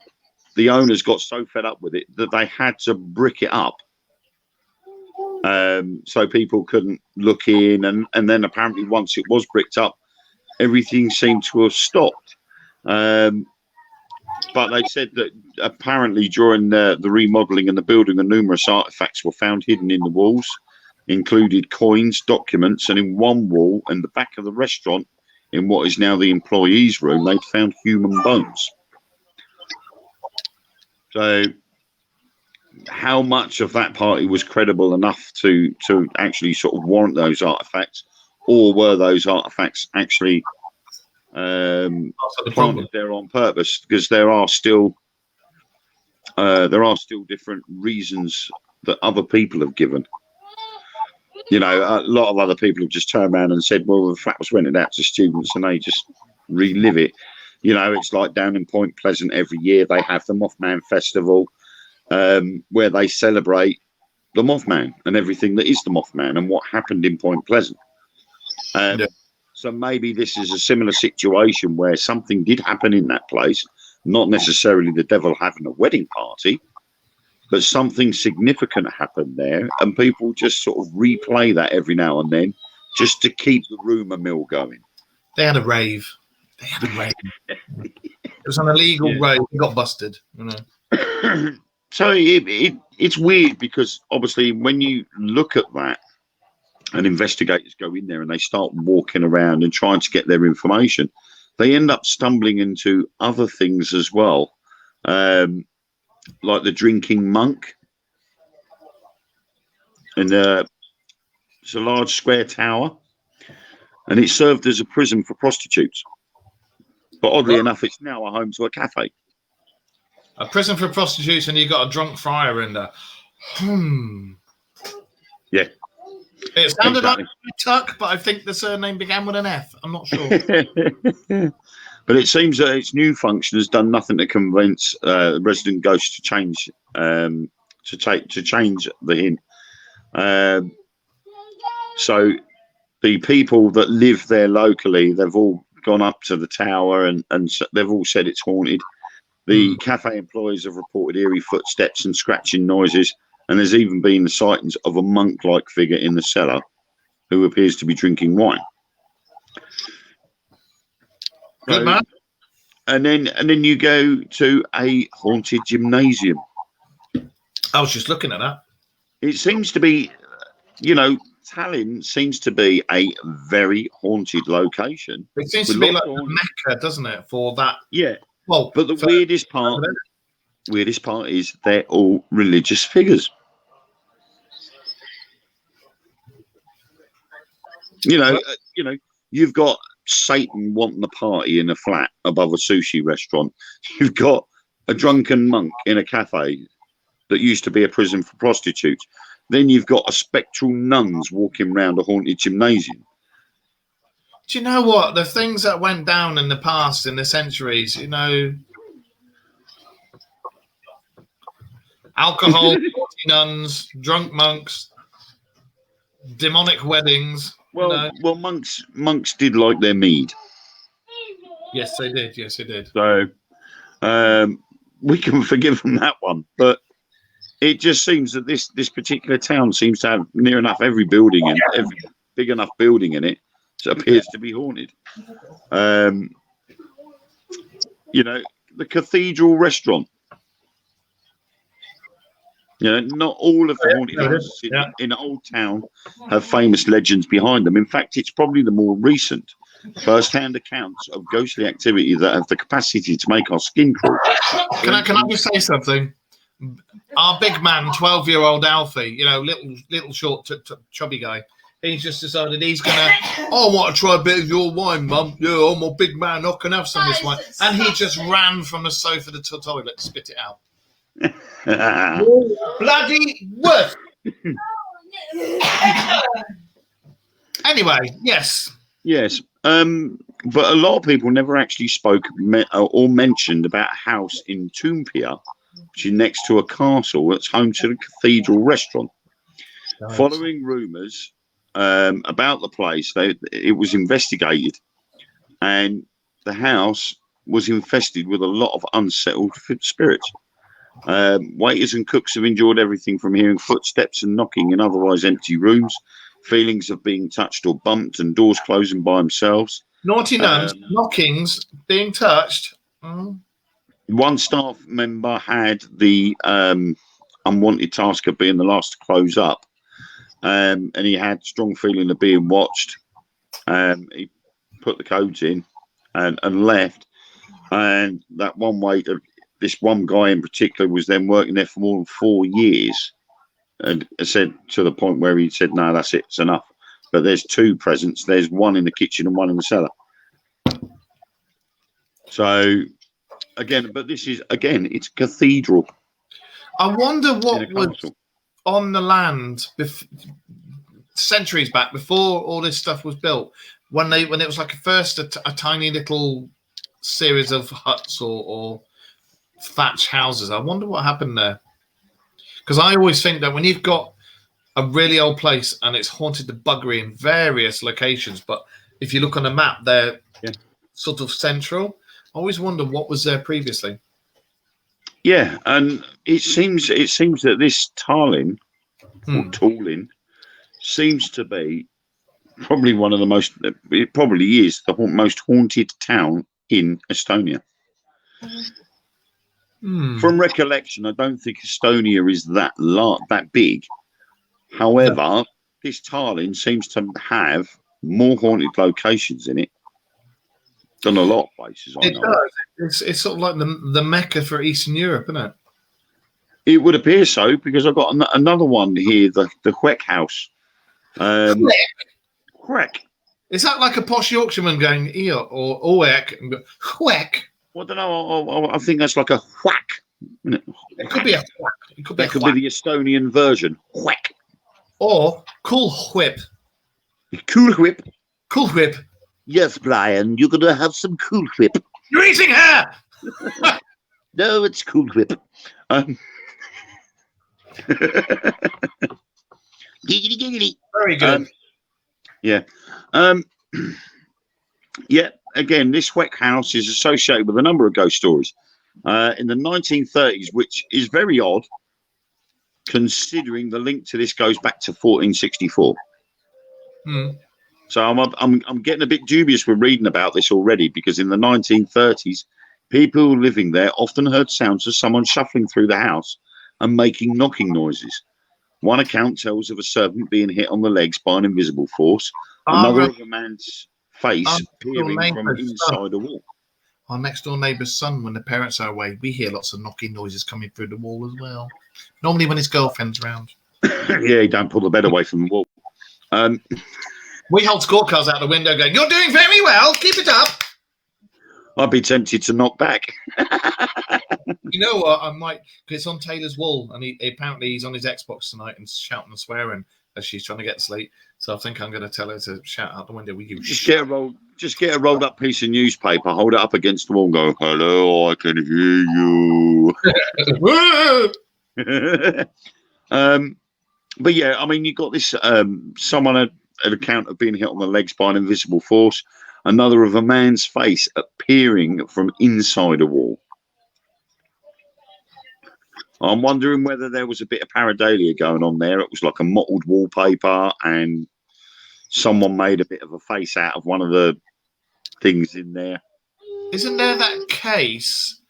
the owners got so fed up with it that they had to brick it up, so people couldn't look in. And then apparently once it was bricked up, everything seemed to have stopped. But they said that apparently during the remodeling and the building, the numerous artifacts were found hidden in the walls, included coins, documents, and in one wall in the back of the restaurant, in what is now the employees' room, they'd found human bones. So how much of that party was credible enough to actually sort of warrant those artifacts, or were those artifacts actually planted there on purpose? Because there are still different reasons that other people have given. You know, a lot of other people have just turned around and said, well, the flat was rented out to students and they just relive it. You know, it's like down in Point Pleasant every year they have the Mothman Festival, where they celebrate the Mothman and everything that is the Mothman and what happened in Point Pleasant. So maybe this is a similar situation where something did happen in that place, not necessarily the devil having a wedding party, but something significant happened there, and people just sort of replay that every now and then just to keep the rumour mill going. They had a rave. It was an illegal rave. It got busted, you know. So it's weird because obviously when you look at that, and investigators go in there and they start walking around and trying to get their information, they end up stumbling into other things as well, like the drinking monk. And it's a large square tower, and it served as a prison for prostitutes. But oddly enough, it's now a home to a cafe. A prison for prostitutes, and you got a drunk friar in there. Yeah. It sounded like Tuck, but I think the surname began with an F. I'm not sure. But it seems that its new function has done nothing to convince resident ghosts to change change the hint. So the people that live there locally, they've all gone up to the tower and they've all said it's haunted. The cafe employees have reported eerie footsteps and scratching noises. And there's even been the sightings of a monk-like figure in the cellar who appears to be drinking wine. Good man. And then you go to a haunted gymnasium. I was just looking at that. It seems to be, you know, Tallinn seems to be a very haunted location. It seems with to be lots like of the Mecca, doesn't it? For that. Yeah, Well, but the weirdest part is they're all religious figures. You know, you've got Satan wanting a party in a flat above a sushi restaurant. You've got a drunken monk in a cafe that used to be a prison for prostitutes. Then you've got a spectral nuns walking around a haunted gymnasium. Do you know what? The things that went down in the past, in the centuries, you know, alcohol, naughty nuns, drunk monks, demonic weddings. Well, monks did like their mead. Yes, they did. Yes, they did. So we can forgive them that one. But it just seems that this particular town seems to have near enough every building and every big enough building in it that appears to be haunted. You know, the Cathedral Restaurant. You know, not all of the haunted houses in Old Town have famous legends behind them. In fact, it's probably the more recent first-hand accounts of ghostly activity that have the capacity to make our skin crawl. Can I just say something? Our big man, 12-year-old Alfie, you know, little short, chubby guy, he's just decided he's going to, I want to try a bit of your wine, Mum. Yeah, I'm a big man. I can have some of this wine. And he just ran from the sofa to the toilet to spit it out. Bloody worth. Anyway, yes. But a lot of people never actually spoke or mentioned about a house in Toompea, which is next to a castle that's home to the Cathedral Restaurant. Nice. Following rumours about the place, it was investigated, and the house was infested with a lot of unsettled spirits. Waiters and cooks have endured everything from hearing footsteps and knocking in otherwise empty rooms, feelings of being touched or bumped, and doors closing by themselves. Naughty nuns, knockings, being touched. One staff member had the unwanted task of being the last to close up, and he had strong feeling of being watched. He put the codes in and left, and that one waiter, this one guy in particular, was then working there for more than 4 years, and said to the point where he said, "No, that's it, it's enough." But there's two presents. There's one in the kitchen and one in the cellar. So, it's a cathedral. I wonder what was on the land centuries back, before all this stuff was built, when it was like a tiny little series of huts or thatch houses. I wonder what happened there, because I always think that when you've got a really old place and it's haunted to buggery in various locations, but if you look on a map, they're sort of central. I always wonder what was there previously. Yeah, and it seems that this Tallinn, or Tallinn, seems to be probably one of the most. It probably is the most haunted town in Estonia. From recollection, I don't think Estonia is that big. However, this Tallinn seems to have more haunted locations in it than a lot of places I know. Does. It's sort of like the Mecca for Eastern Europe, isn't it? It would appear so, because I've got another one here, the Hwek House. Hwek. Is that like a posh Yorkshireman going ear or Hwek and go Hwek? Well, I don't know. I think that's like a whack. It could be a whack. It could be that could be the Estonian version. Whack. Or cool whip. Cool whip. Cool whip. Yes, Brian, you're going to have some Cool Whip. You're eating hair! No, it's Cool Whip. Giggity, giggity. Very good. Again, this Hwek House is associated with a number of ghost stories in the 1930s, which is very odd, considering the link to this goes back to 1464. So I'm getting a bit dubious with reading about this already, because in the 1930s, people living there often heard sounds of someone shuffling through the house and making knocking noises. One account tells of a servant being hit on the legs by an invisible force. Our, Another of a man's face our peering from neighbour's inside a wall. Our next door neighbour's son, when the parents are away, we hear lots of knocking noises coming through the wall as well. Normally when his girlfriend's around. Yeah, he don't pull the bed away from the wall. We hold scorecards out the window going, "You're doing very well. Keep it up." I'd be tempted to knock back. You know what? I might, because it's on Taylor's wall, and apparently he's on his Xbox tonight and shouting and swearing as she's trying to get to sleep. So I think I'm going to tell her to shout out the window. Just get a rolled up piece of newspaper, hold it up against the wall, and go, "Hello, I can hear you." But yeah, I mean, you got this. Someone had an account of being hit on the legs by an invisible force. Another of a man's face appearing from inside a wall. I'm wondering whether there was a bit of pareidolia going on there. It was like a mottled wallpaper, and someone made a bit of a face out of one of the things in there. Isn't there that case?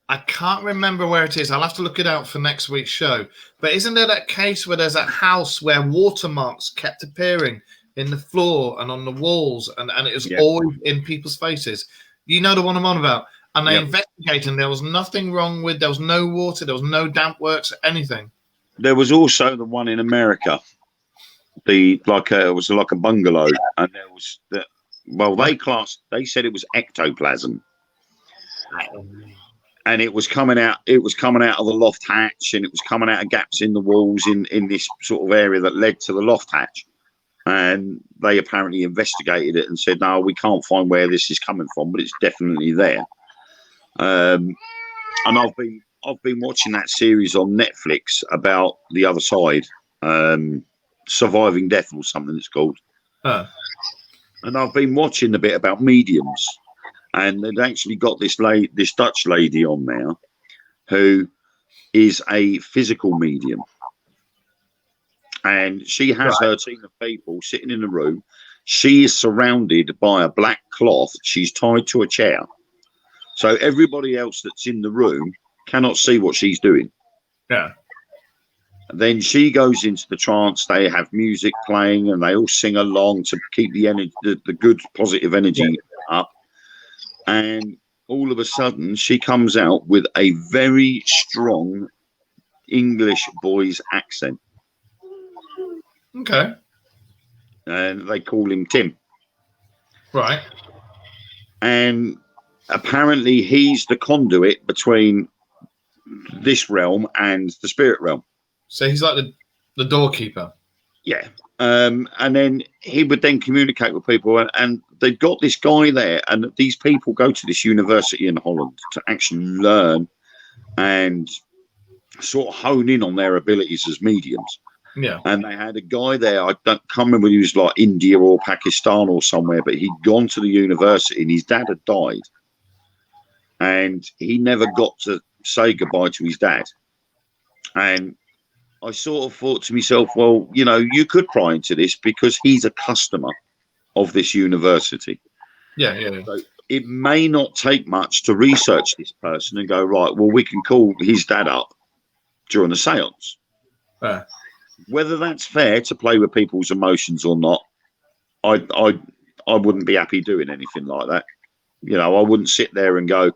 I can't remember where it is. I'll have to look it out for next week's show. But isn't there that case where there's a house where watermarks kept appearing in the floor and on the walls, and it was always in people's faces? You know the one I'm on about. And they investigated, and there was nothing wrong with. There was no water. There was no damp works. Anything. There was also the one in America. It was like a bungalow, and there was the. Well, they said it was ectoplasm, and it was coming out. It was coming out of the loft hatch, and it was coming out of gaps in the walls in this sort of area that led to the loft hatch. And they apparently investigated it and said, "No, we can't find where this is coming from, but it's definitely there." And I've been watching that series on Netflix about the other side, Surviving Death or something it's called. And I've been watching a bit about mediums, and they've actually got this Dutch lady on there who is a physical medium, and she has her team of people sitting in a room. She is surrounded by a black cloth. She's tied to a chair. So everybody else that's in the room cannot see what she's doing. Yeah. Then she goes into the trance. They have music playing, and they all sing along to keep the energy, the good, positive energy up. And all of a sudden, she comes out with a very strong English boy's accent. Okay. And they call him Tim. Right. And apparently he's the conduit between this realm and the spirit realm. So he's like the doorkeeper. Yeah. And then he would then communicate with people, and they've got this guy there, and these people go to this university in Holland to actually learn and sort of hone in on their abilities as mediums. Yeah. And they had a guy there, I can't remember whether he was like India or Pakistan or somewhere, but he'd gone to the university and his dad had died. And he never got to say goodbye to his dad. And I sort of thought to myself, well, you know, you could pry into this because he's a customer of this university. Yeah. So it may not take much to research this person and go, right, well, we can call his dad up during the seance. Whether that's fair to play with people's emotions or not, I wouldn't be happy doing anything like that. You know, I wouldn't sit there and go,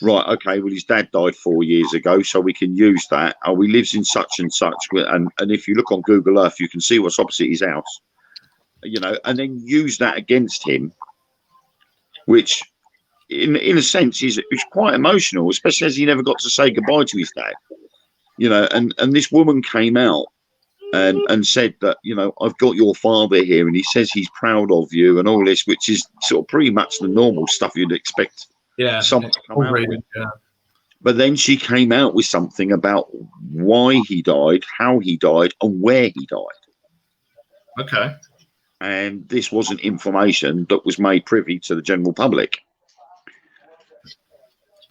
right, okay, well, his dad died 4 years ago, so we can use that. Oh, he lives in such and such. And if you look on Google Earth, you can see what's opposite his house, you know, and then use that against him, which in a sense is quite emotional, especially as he never got to say goodbye to his dad, you know, and this woman came out and said that, you know, I've got your father here and he says he's proud of you and all this, which is sort of pretty much the normal stuff you'd expect. Yeah, someone to come out with. Yeah. But then she came out with something about why he died, how he died, and where he died. Okay. And this wasn't information that was made privy to the general public.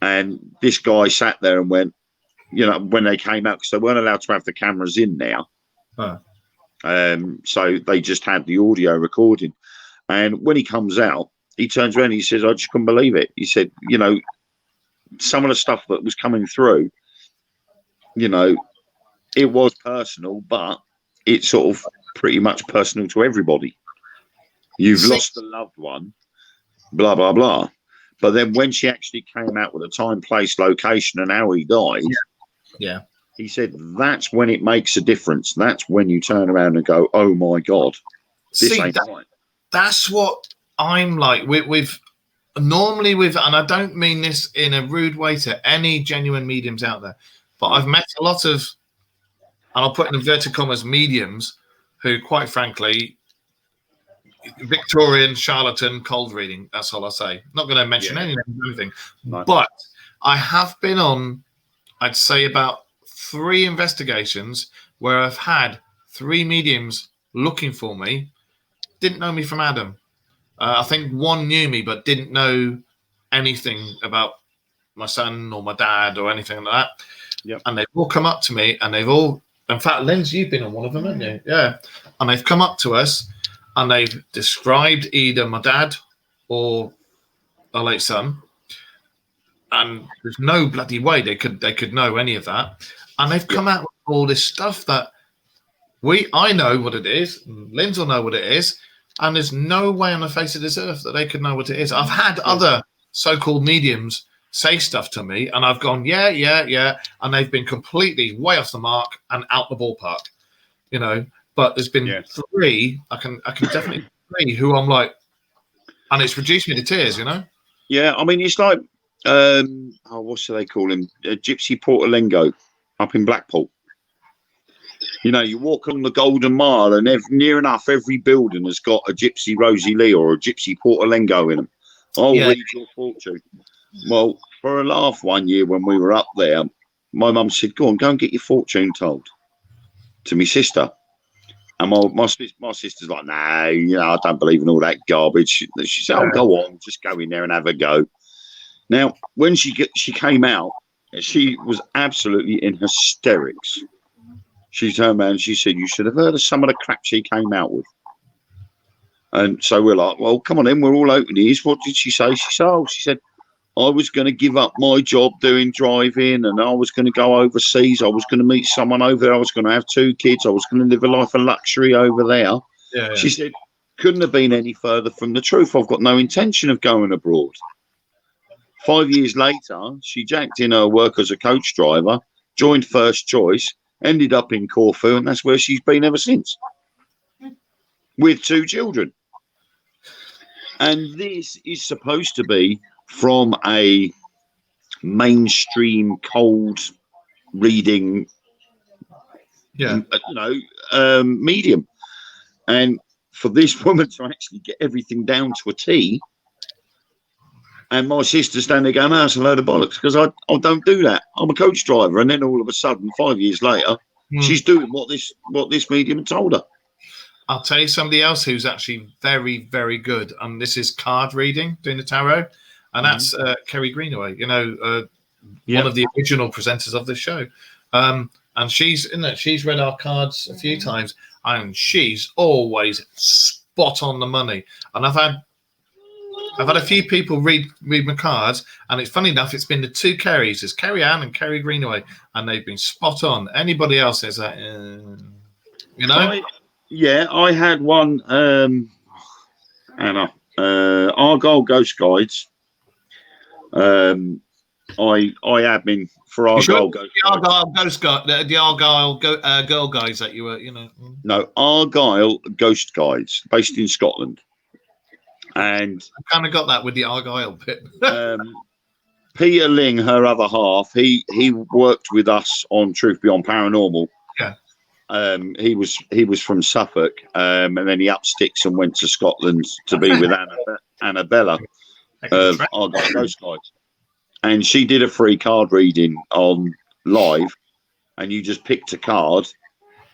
And this guy sat there and went, you know, when they came out, because they weren't allowed to have the cameras in there. So they just had the audio recording. And when he comes out, he turns around and he says, I just couldn't believe it. He said, you know, some of the stuff that was coming through, you know, it was personal, but it's sort of pretty much personal to everybody. You've lost a loved one, blah, blah, blah. But then when she actually came out with a time, place, location, and how he died, yeah, he said that's when it makes a difference. That's when you turn around and go, oh my God, this ain't right. That's what I'm like with normally with, and I don't mean this in a rude way to any genuine mediums out there, but I've met a lot of, and I'll put in inverted commas, mediums who, quite frankly, Victorian, charlatan, cold reading. That's all I say. Not going to mention anything. No. But I have been on, I'd say, about 3 investigations where I've had 3 mediums looking for me. Didn't know me from Adam. I think one knew me, but didn't know anything about my son or my dad or anything like that. Yep. And they've all come up to me, and they've all, in fact, Linz, you've been on one of them, haven't you? Yeah. And they've come up to us, and they've described either my dad or a late son, and there's no bloody way they could know any of that. And they've come out with all this stuff that I know what it is, Linz will know what it is, and there's no way on the face of this earth that they could know what it is. I've had other so-called mediums say stuff to me, and I've gone, yeah, and they've been completely way off the mark and out the ballpark, you know. But there's been 3, I can definitely 3 who I'm like, and it's reduced me to tears, you know. Yeah, I mean, it's like, what do they call him? Gypsy Portalengo up in Blackpool. You know, you walk on the Golden Mile, and near enough every building has got a Gypsy Rosie Lee or a Gypsy Portalengo in them. I'll read your fortune. Well, for a laugh one year when we were up there, my mum said, go and get your fortune told to my sister. And my sister's like, nah, you know, I don't believe in all that garbage. She said, oh, go on, just go in there and have a go. Now, when she came out, she was absolutely in hysterics. She turned around and she said, you should have heard of some of the crap she came out with. And so we're like, well, come on in, we're all open ears. What did she say? She said, I was going to give up my job doing driving, and I was going to go overseas. I was going to meet someone over there. I was going to have 2 kids. I was going to live a life of luxury over there. Yeah. She said, couldn't have been any further from the truth. I've got no intention of going abroad. 5 years later, she jacked in her work as a coach driver, joined First Choice, ended up in Corfu, and that's where she's been ever since, with 2 children. And this is supposed to be from a mainstream cold reading, medium. And for this woman to actually get everything down to a T, and my sister standing there going, that's a load of bollocks, because I don't do that. I'm a coach driver. And then all of a sudden, 5 years later, she's doing what this medium told her. I'll tell you somebody else who's actually very, very good. And this is card reading, doing the tarot. And that's Kerry Greenaway, you know, one of the original presenters of the show. And she's read our cards a few times, and she's always spot on the money. And I've had a few people read my cards, and it's funny enough, it's been the 2 Kerrys, it's Kerry Ann and Kerry Greenaway, and they've been spot on. Anybody else is that, you know? I had one, Argyle Ghost Guides. I admin for Argyle Ghost Guides. The Argyle Girl Guides that you were, you know. No, Argyle Ghost Guides, based in Scotland. And I kind of got that with the Argyle bit. Peter Ling, her other half, he worked with us on Truth Beyond Paranormal. Yeah. He was from Suffolk, and then he up sticks and went to Scotland to be with Annabella of Argyle Ghost Guides. And she did a free card reading on live, and you just picked a card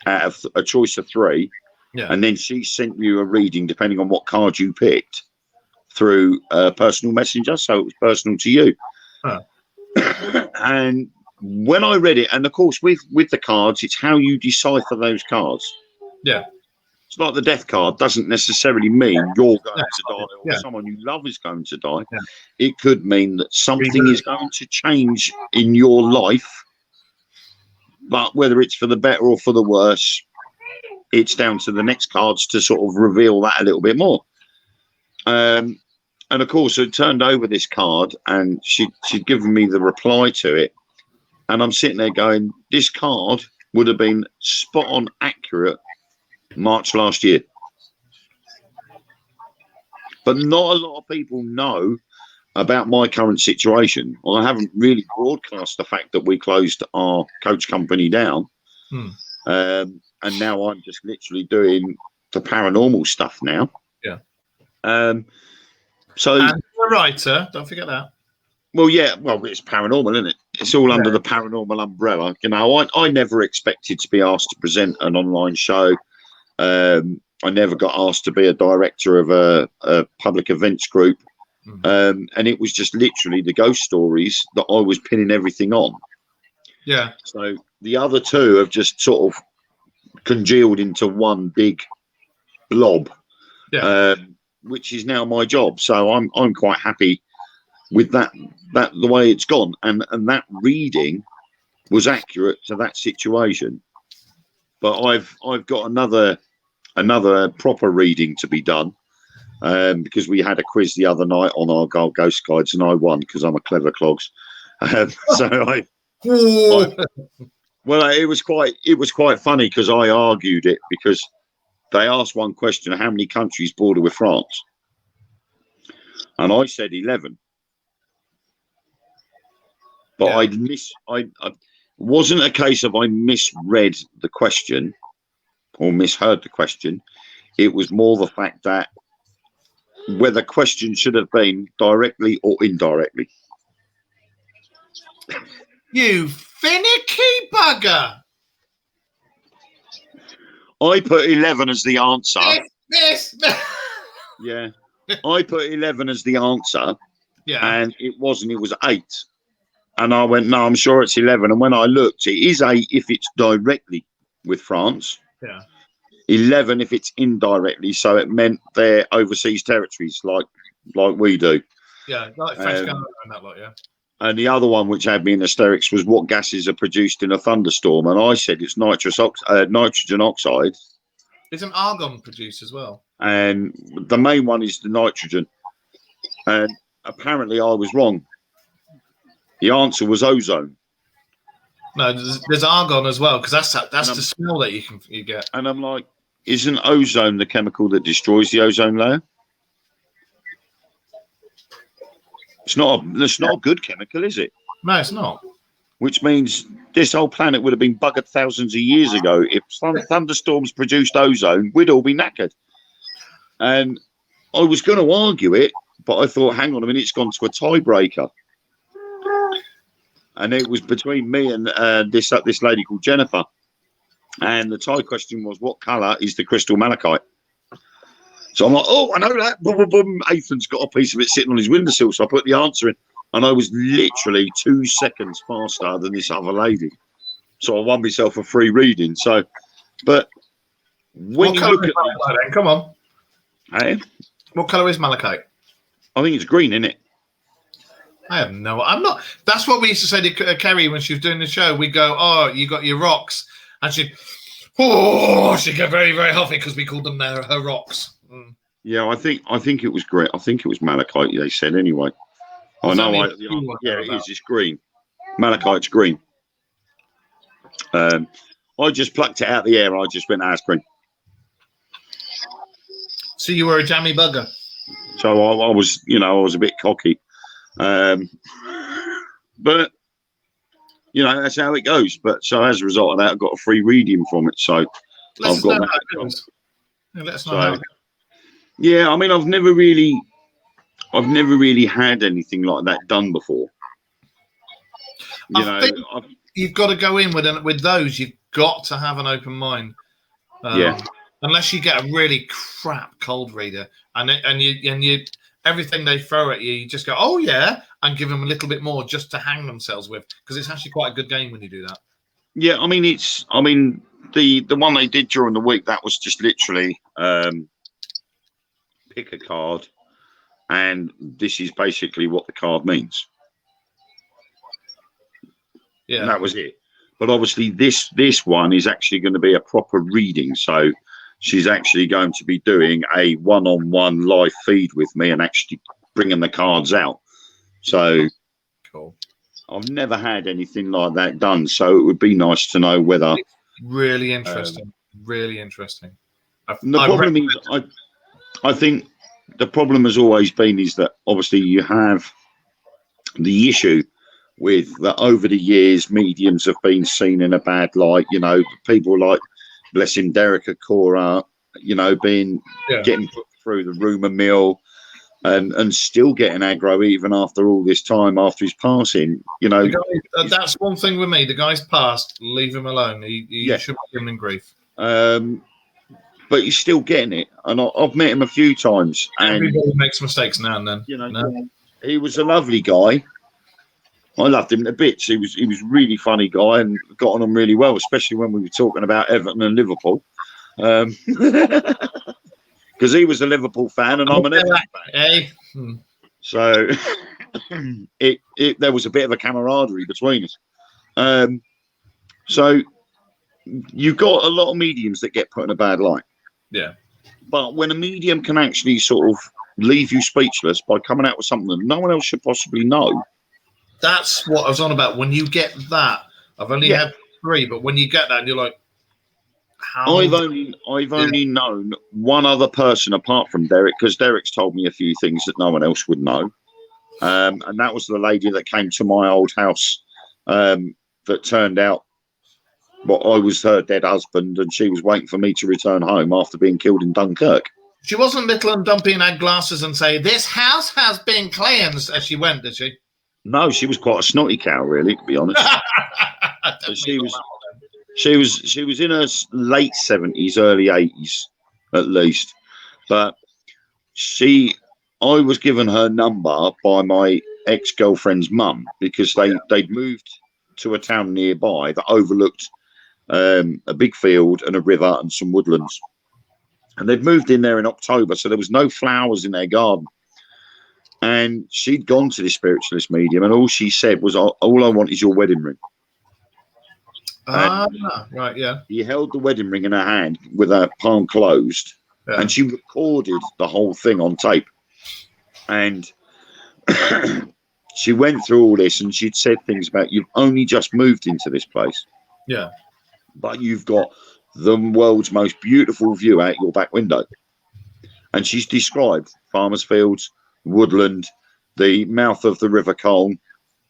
out of a choice of 3. Yeah. And then she sent you a reading depending on what card you picked through a personal messenger, so it was personal to you. Huh. And when I read it, and of course with the cards, it's how you decipher those cards. Yeah. It's like the death card doesn't necessarily mean you're going to die or someone you love is going to die. Yeah. It could mean that something is going to change in your life but whether it's for the better or for the worse, it's down to the next cards to sort of reveal that a little bit more. And of course, I turned over this card, and she'd given me the reply to it, and I'm sitting there going, this card would have been spot on accurate March last year. But not a lot of people know about my current situation. Well, I haven't really broadcast the fact that we closed our coach company down. And now I'm just literally doing the paranormal stuff now. Yeah. So, and you're a writer, don't forget that. Well, yeah, well, it's paranormal, isn't it? It's all under the paranormal umbrella. You know, I never expected to be asked to present an online show. I never got asked to be a director of a public events group. And it was just literally the ghost stories that I was pinning everything on. Yeah. So the other two have just sort of congealed into one big blob, which is now my job. So I'm quite happy with that the way it's gone, and that reading was accurate to that situation. But I've got another proper reading to be done, because we had a quiz the other night on our ghost guides, and I won because I'm a clever clogs. Well, it was quite funny because I argued it, because they asked one question: how many countries border with France? And I said 11. But I wasn't a case of I misread the question or misheard the question. It was more the fact that whether question should have been directly or indirectly. You finicky bugger! I put 11 as the answer. This. Yeah. I put 11 as the answer. Yeah. And it wasn't, it was 8. And I went, no, I'm sure it's 11. And when I looked, it is 8 if it's directly with France. Yeah. 11 if it's indirectly. So it meant they're overseas territories like we do. Yeah, like French Canada and that lot, yeah. And the other one, which had me in hysterics, was what gases are produced in a thunderstorm. And I said it's nitrogen oxide. Isn't argon produced as well? And the main one is the nitrogen. And apparently I was wrong. The answer was ozone. No, there's argon as well, because that's the smell that you get. And I'm like, isn't ozone the chemical that destroys the ozone layer? It's not a good chemical, is it? No, it's not. Which means this whole planet would have been buggered thousands of years ago. If thunderstorms produced ozone, we'd all be knackered. And I was going to argue it, but I thought, hang on a minute, it's gone to a tiebreaker. And it was between me and this lady called Jennifer. And the tie question was, what colour is the crystal malachite? So I'm like, oh, I know that. Boom, boom, boom. Ethan's got a piece of it sitting on his windowsill. So I put the answer in. And I was literally 2 seconds faster than this other lady. So I won myself a free reading. So, but when you look at malachite, then? Come on. Hey? What colour is malachite? I think it's green, isn't it? I have no. I'm not. That's what we used to say to Kerry when she was doing the show. We go, "Oh, you got your rocks," and she'd get very, very huffy because we called them her rocks. Mm. Yeah, I think it was great. I think it was malachite. They said anyway. I know. Yeah, it is. It's green. Malachite's green. I just plucked it out of the air. I just went, "It's green." So you were a jammy bugger. So I was a bit cocky. But that's how it goes. But so as a result of that, I got a free reading from it. So I've got that. Let us know how it goes. Yeah, I mean, I've never really had anything like that done before. I think you've got to go in with those. You've got to have an open mind. Unless you get a really crap cold reader, and you everything they throw at you, you just go, oh yeah, and give them a little bit more just to hang themselves with, because it's actually quite a good game when you do that. Yeah, I mean, the one they did during the week, that was just literally pick a card, and this is basically what the card means. Yeah, and that was it. But obviously, this one is actually going to be a proper reading. So she's actually going to be doing a one-on-one live feed with me and actually bringing the cards out. So cool. I've never had anything like that done. So it would be nice to know whether. Really interesting. Really interesting. The problem is, I think the problem has always been is that obviously you have the issue with that over the years, mediums have been seen in a bad light. You know, people like, bless him, Derek Acora, you know, getting put through the rumour mill and still getting aggro even after all this time after his passing. You know, that's one thing with me. The guy's passed. Leave him alone. He should be given in grief. But he's still getting it, and I've met him a few times. And everybody makes mistakes now and then. You know, he was a lovely guy. I loved him to bits. He was a really funny guy and got on really well, especially when we were talking about Everton and Liverpool. Because he was a Liverpool fan and I'm an Everton fan. So there was a bit of a camaraderie between us. So you've got a lot of mediums that get put in a bad light. Yeah. But when a medium can actually sort of leave you speechless by coming out with something that no one else should possibly know. That's what I was on about. When you get that, I've only had 3, but when you get that, and you're like, how? I've only known one other person apart from Derek, because Derek's told me a few things that no one else would know. And that was the lady that came to my old house that turned out I was her dead husband, and she was waiting for me to return home after being killed in Dunkirk. She wasn't little and dumpy and had glasses and say, "This house has been cleansed," as she went, did she? No, she was quite a snotty cow, really, to be honest. she was in her late 70s, early 80s, at least. But I was given her number by my ex-girlfriend's mum because they'd moved to a town nearby that overlooked a big field and a river and some woodlands. And they'd moved in there in October, so there was no flowers in their garden. And she'd gone to the spiritualist medium, and all she said was, "All I want is your wedding ring." Right, yeah. He held the wedding ring in her hand with her palm closed, and she recorded the whole thing on tape. And she went through all this, and she'd said things about, "You've only just moved into this place. Yeah. But you've got the world's most beautiful view out your back window." And she's described farmers' fields, woodland, the mouth of the River Colne,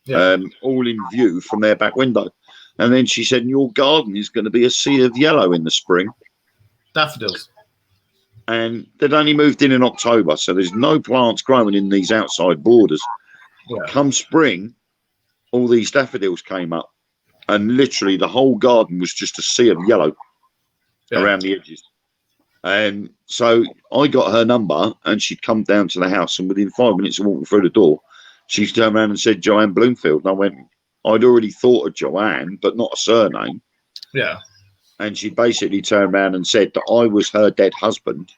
all in view from their back window. And then she said, "Your garden is going to be a sea of yellow in the spring." Daffodils. And they'd only moved in October, so there's no plants growing in these outside borders. Yeah. Come spring, all these daffodils came up, and literally the whole garden was just a sea of yellow around the edges. And so I got her number, and she'd come down to the house, and within 5 minutes of walking through the door, she turned around and said, "Joanne Bloomfield." And I went, I'd already thought of Joanne, but not a surname. Yeah. And she basically turned around and said that I was her dead husband,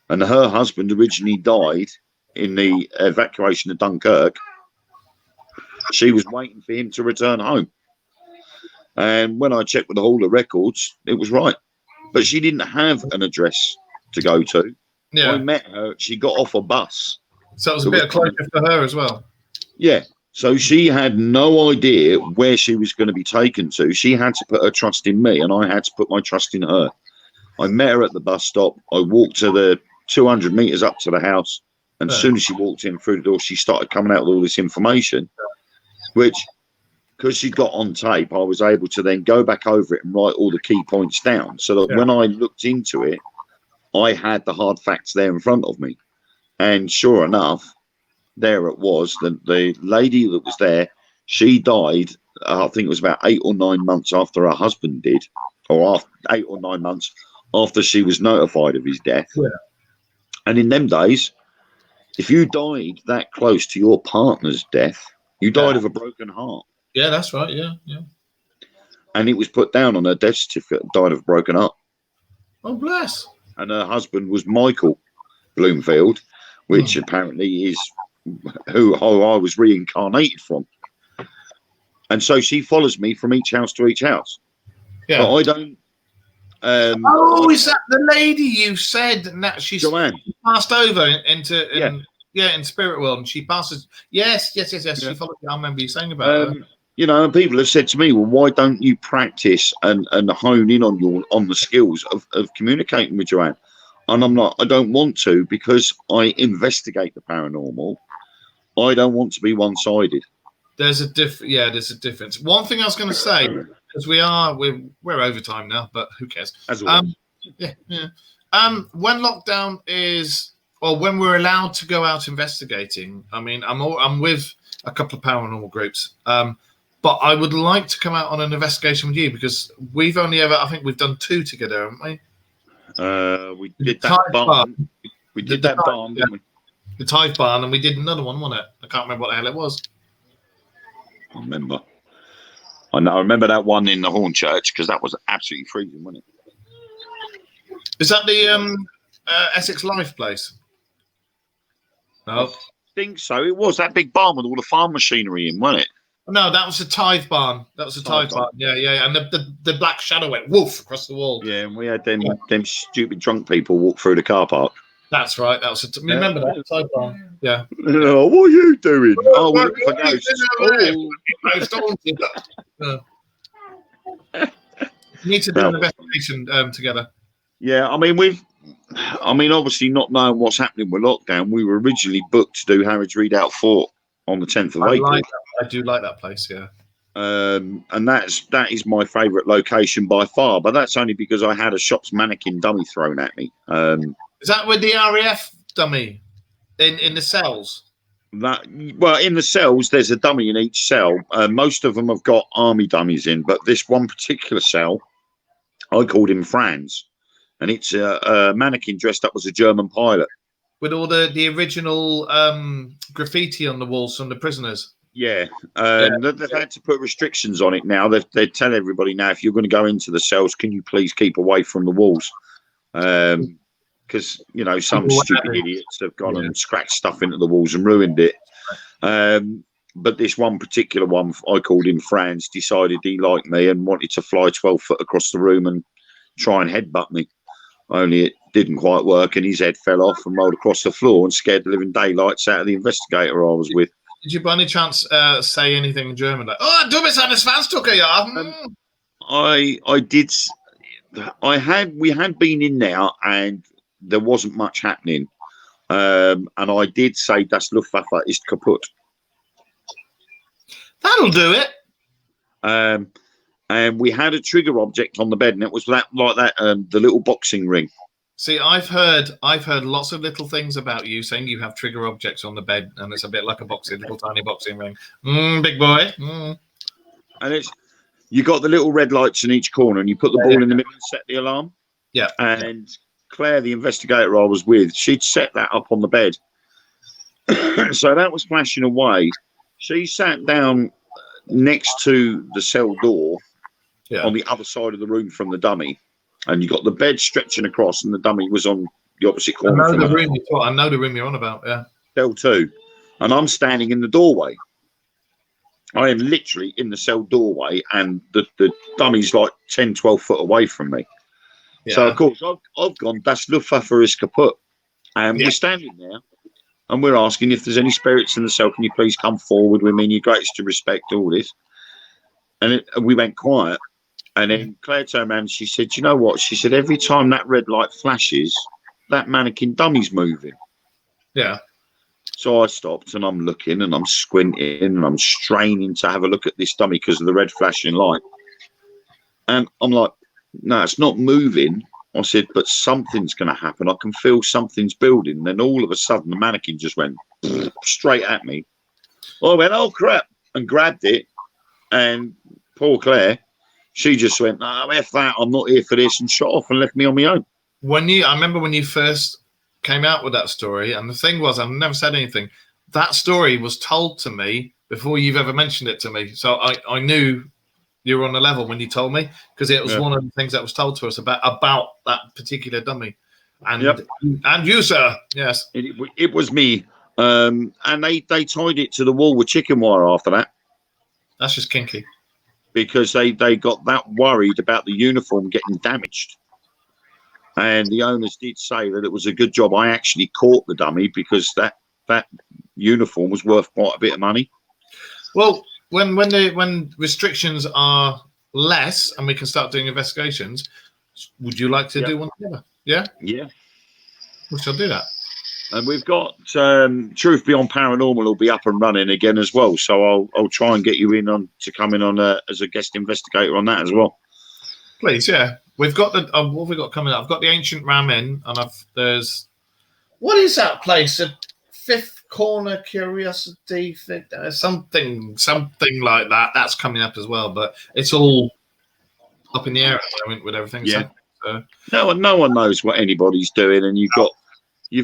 and her husband originally died in the evacuation of Dunkirk. She was waiting for him to return home. And when I checked with all the records, it was right. But she didn't have an address to go to. Yeah. I met her. She got off a bus. So it was a bit of closure for her as well. Yeah. So she had no idea where she was going to be taken to. She had to put her trust in me, and I had to put my trust in her. I met her at the bus stop. I walked to the 200 meters up to the house. And as soon as she walked in through the door, she started coming out with all this information, which, because she got on tape, I was able to then go back over it and write all the key points down so that when I looked into it, I had the hard facts there in front of me. And sure enough, there it was. The lady that was there, she died, I think it was about 8 or 9 months after her husband did, or after 8 or 9 months after she was notified of his death. Yeah. And in them days, if you died that close to your partner's death, you died of a broken heart. Yeah, that's right. Yeah, yeah. And it was put down on her death certificate, died of a broken heart. Oh, bless. And her husband was Michael Bloomfield, which apparently is who I was reincarnated from. And so she follows me from each house to each house. Yeah. But I don't. Is that the lady you said that she's Joanne. passed over into Yeah. in Spirit World, and she passes? Yes. Yeah. She followed. I remember you saying about her. You know, and people have said to me, well, why don't you practice and hone in on the skills of communicating with Joanne? And I'm like, I don't want to, because I investigate the paranormal. I don't want to be one-sided. There's a difference. One thing I was going to say, because we're over time now, but who cares? As always. When lockdown is, or when we're allowed to go out investigating, I mean, I'm with a couple of paranormal groups, but I would like to come out on an investigation with you, because we've only ever, I think we've done 2 together, haven't we? We did that barn. We did that barn, didn't we? The Tithe Barn, and we did another one, wasn't it? I can't remember what the hell it was. I remember. I remember that one in the Hornchurch, because that was absolutely freezing, wasn't it? Is that the Essex Life place? No. I think so. It was that big barn with all the farm machinery in, wasn't it? No, that was the Tithe Barn. That was the Tithe Barn. Yeah. And the black shadow went woof across the wall. Yeah, and we had them stupid drunk people walk through the car park. That's right. That was remember that Tithe Barn? Yeah. Oh, what are you doing? Oh, we're looking for ghosts. We need to do an investigation together. Yeah, I mean, obviously not knowing what's happening with lockdown, we were originally booked to do Harrods Redoubt Fort on the 10th of April. I do like that place, yeah. And that is my favourite location by far, but that's only because I had a shop's mannequin dummy thrown at me. Is that with the RAF dummy in the cells? In the cells, there's a dummy in each cell. Most of them have got army dummies in, but this one particular cell, I called him Franz, and it's a mannequin dressed up as a German pilot. With all the original graffiti on the walls from the prisoners. Yeah, they've had to put restrictions on it now. They tell everybody now, if you're going to go into the cells, can you please keep away from the walls? Because, you know, some stupid idiots have gone and scratched stuff into the walls and ruined it. But this one particular one, I called him Franz, decided he liked me and wanted to fly 12 foot across the room and try and headbutt me. Only it didn't quite work, and his head fell off and rolled across the floor and scared the living daylights out of the investigator I was with. Did you by any chance say anything in German like, "Oh, du bist eine Schwanztucke, ja"? I did. We had been in there and there wasn't much happening. And I did say, "Das Luftwaffe ist kaputt." That'll do it. And we had a trigger object on the bed, and it was the little boxing ring. See, I've heard lots of little things about you saying you have trigger objects on the bed, and it's a bit like a little tiny boxing ring. Big boy. And you got the little red lights in each corner, and you put the ball in the middle and set the alarm. Yeah. And Claire, the investigator I was with, she'd set that up on the bed. So that was flashing away. She sat down next to the cell door on the other side of the room from the dummy. And you got the bed stretching across, and the dummy was on the opposite corner. I know the room you're on about, yeah. Cell 2. And I'm standing in the doorway. I am literally in the cell doorway, and the dummy's like 10, 12 foot away from me. Yeah. So, of course, I've gone, "Das Luftwaffe ist kaputt." And we're standing there, and we're asking if there's any spirits in the cell. Can you please come forward with me in your greatest respect, all this? And we went quiet. And then Claire turned around and she said, "You know what?" She said, "Every time that red light flashes, that mannequin dummy's moving." Yeah. So I stopped and I'm looking and I'm squinting and I'm straining to have a look at this dummy because of the red flashing light. And I'm like, "No, it's not moving." I said, "But something's going to happen. I can feel something's building." And then all of a sudden, the mannequin just went straight at me. I went, "Oh, crap," and grabbed it. And poor Claire, she just went, "No, F that, I'm not here for this," and shot off and left me on my own. I remember when you first came out with that story, and the thing was, I've never said anything. That story was told to me before you've ever mentioned it to me. So I knew you were on the level when you told me, because it was one of the things that was told to us about that particular dummy. And and you, sir, yes. It was me. And they tied it to the wall with chicken wire after that. That's just kinky. Because they got that worried about the uniform getting damaged. And the owners did say that it was a good job I actually caught the dummy, because that uniform was worth quite a bit of money. Well, when restrictions are less and we can start doing investigations, would you like to do one together? Yeah? Yeah. We shall do that. And we've got Truth Beyond Paranormal will be up and running again as well. So I'll try and get you in on to come in on as a guest investigator on that as well. Please, yeah. We've got the what have we got coming up? I've got the Ancient Ramen, and there's what is that place? A Fifth Corner Curiosity, something like that. That's coming up as well, but it's all up in the air at the moment with everything. Yeah. So. No one knows what anybody's doing, and you've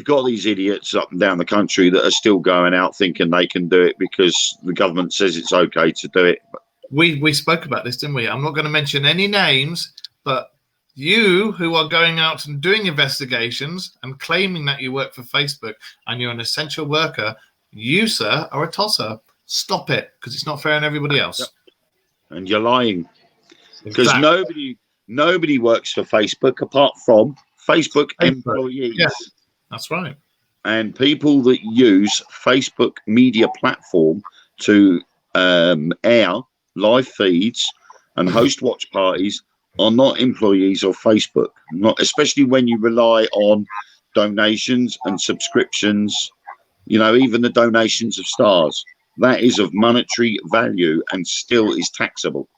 got these idiots up and down the country that are still going out thinking they can do it because the government says it's okay to do it. We spoke about this, didn't we? I'm not going to mention any names, but you who are going out and doing investigations and claiming that you work for Facebook and you're an essential worker, you, sir, are a tosser. Stop it, because it's not fair on everybody else. Yep. And you're lying. Because nobody works for Facebook apart from Facebook employees. Yes, that's right. And people that use Facebook media platform to air live feeds and host watch parties are not employees of Facebook, not especially when you rely on donations and subscriptions, even the donations of stars. That is of monetary value and still is taxable.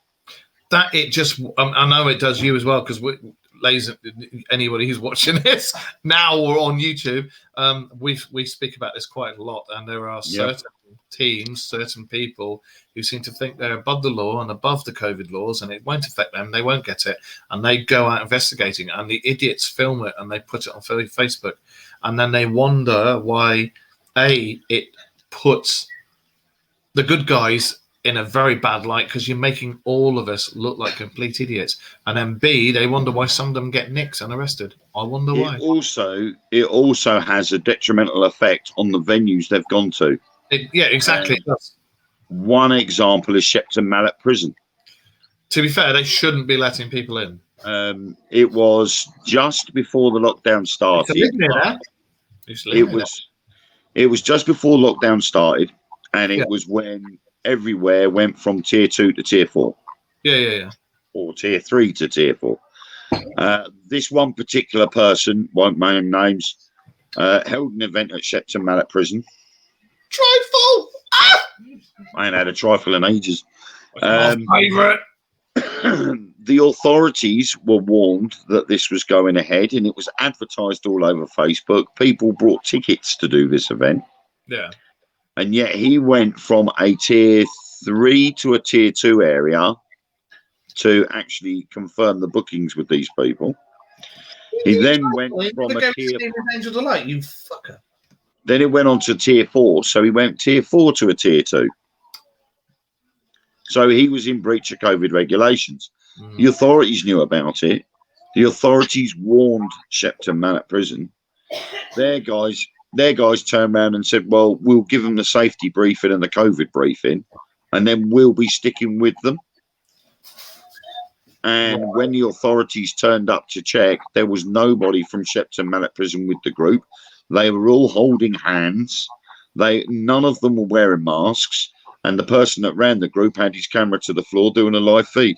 That it just, I know it does you as well, because anybody who's watching this now or on YouTube, we speak about this quite a lot, and there are certain teams, certain people who seem to think they're above the law and above the COVID laws, and it won't affect them. They won't get it, and they go out investigating, and the idiots film it and they put it on Facebook, and then they wonder why it puts the good guys in a very bad light, because you're making all of us look like complete idiots. And then B, they wonder why some of them get nicked and arrested. I wonder why. It also has a detrimental effect on the venues they've gone to. Yeah, exactly. One example is Shepton Mallet Prison. To be fair, they shouldn't be letting people in. It was just before the lockdown started. It was just before lockdown started, and it was when everywhere went from tier 2 to tier 4. Yeah. Or tier 3 to tier 4. This one particular person, won't name names, held an event at Shepton Mallet Prison. Trifle! I ain't had a trifle in ages. My favourite. The authorities were warned that this was going ahead, and it was advertised all over Facebook. People brought tickets to do this event. Yeah. And yet he went from a tier 3 to a tier 2 area to actually confirm the bookings with these people. He then went from a tier... Angels of Light, you fucker. Then it went on to tier 4. So he went tier 4 to a tier 2. So he was in breach of COVID regulations. The authorities knew about it. The authorities warned Shepton Mallet Prison. Their guys turned around and said, well, we'll give them the safety briefing and the COVID briefing, and then we'll be sticking with them. And when the authorities turned up to check, there was nobody from Shepton Mallet Prison with the group. They were all holding hands. None of them were wearing masks. And the person that ran the group had his camera to the floor doing a live feed.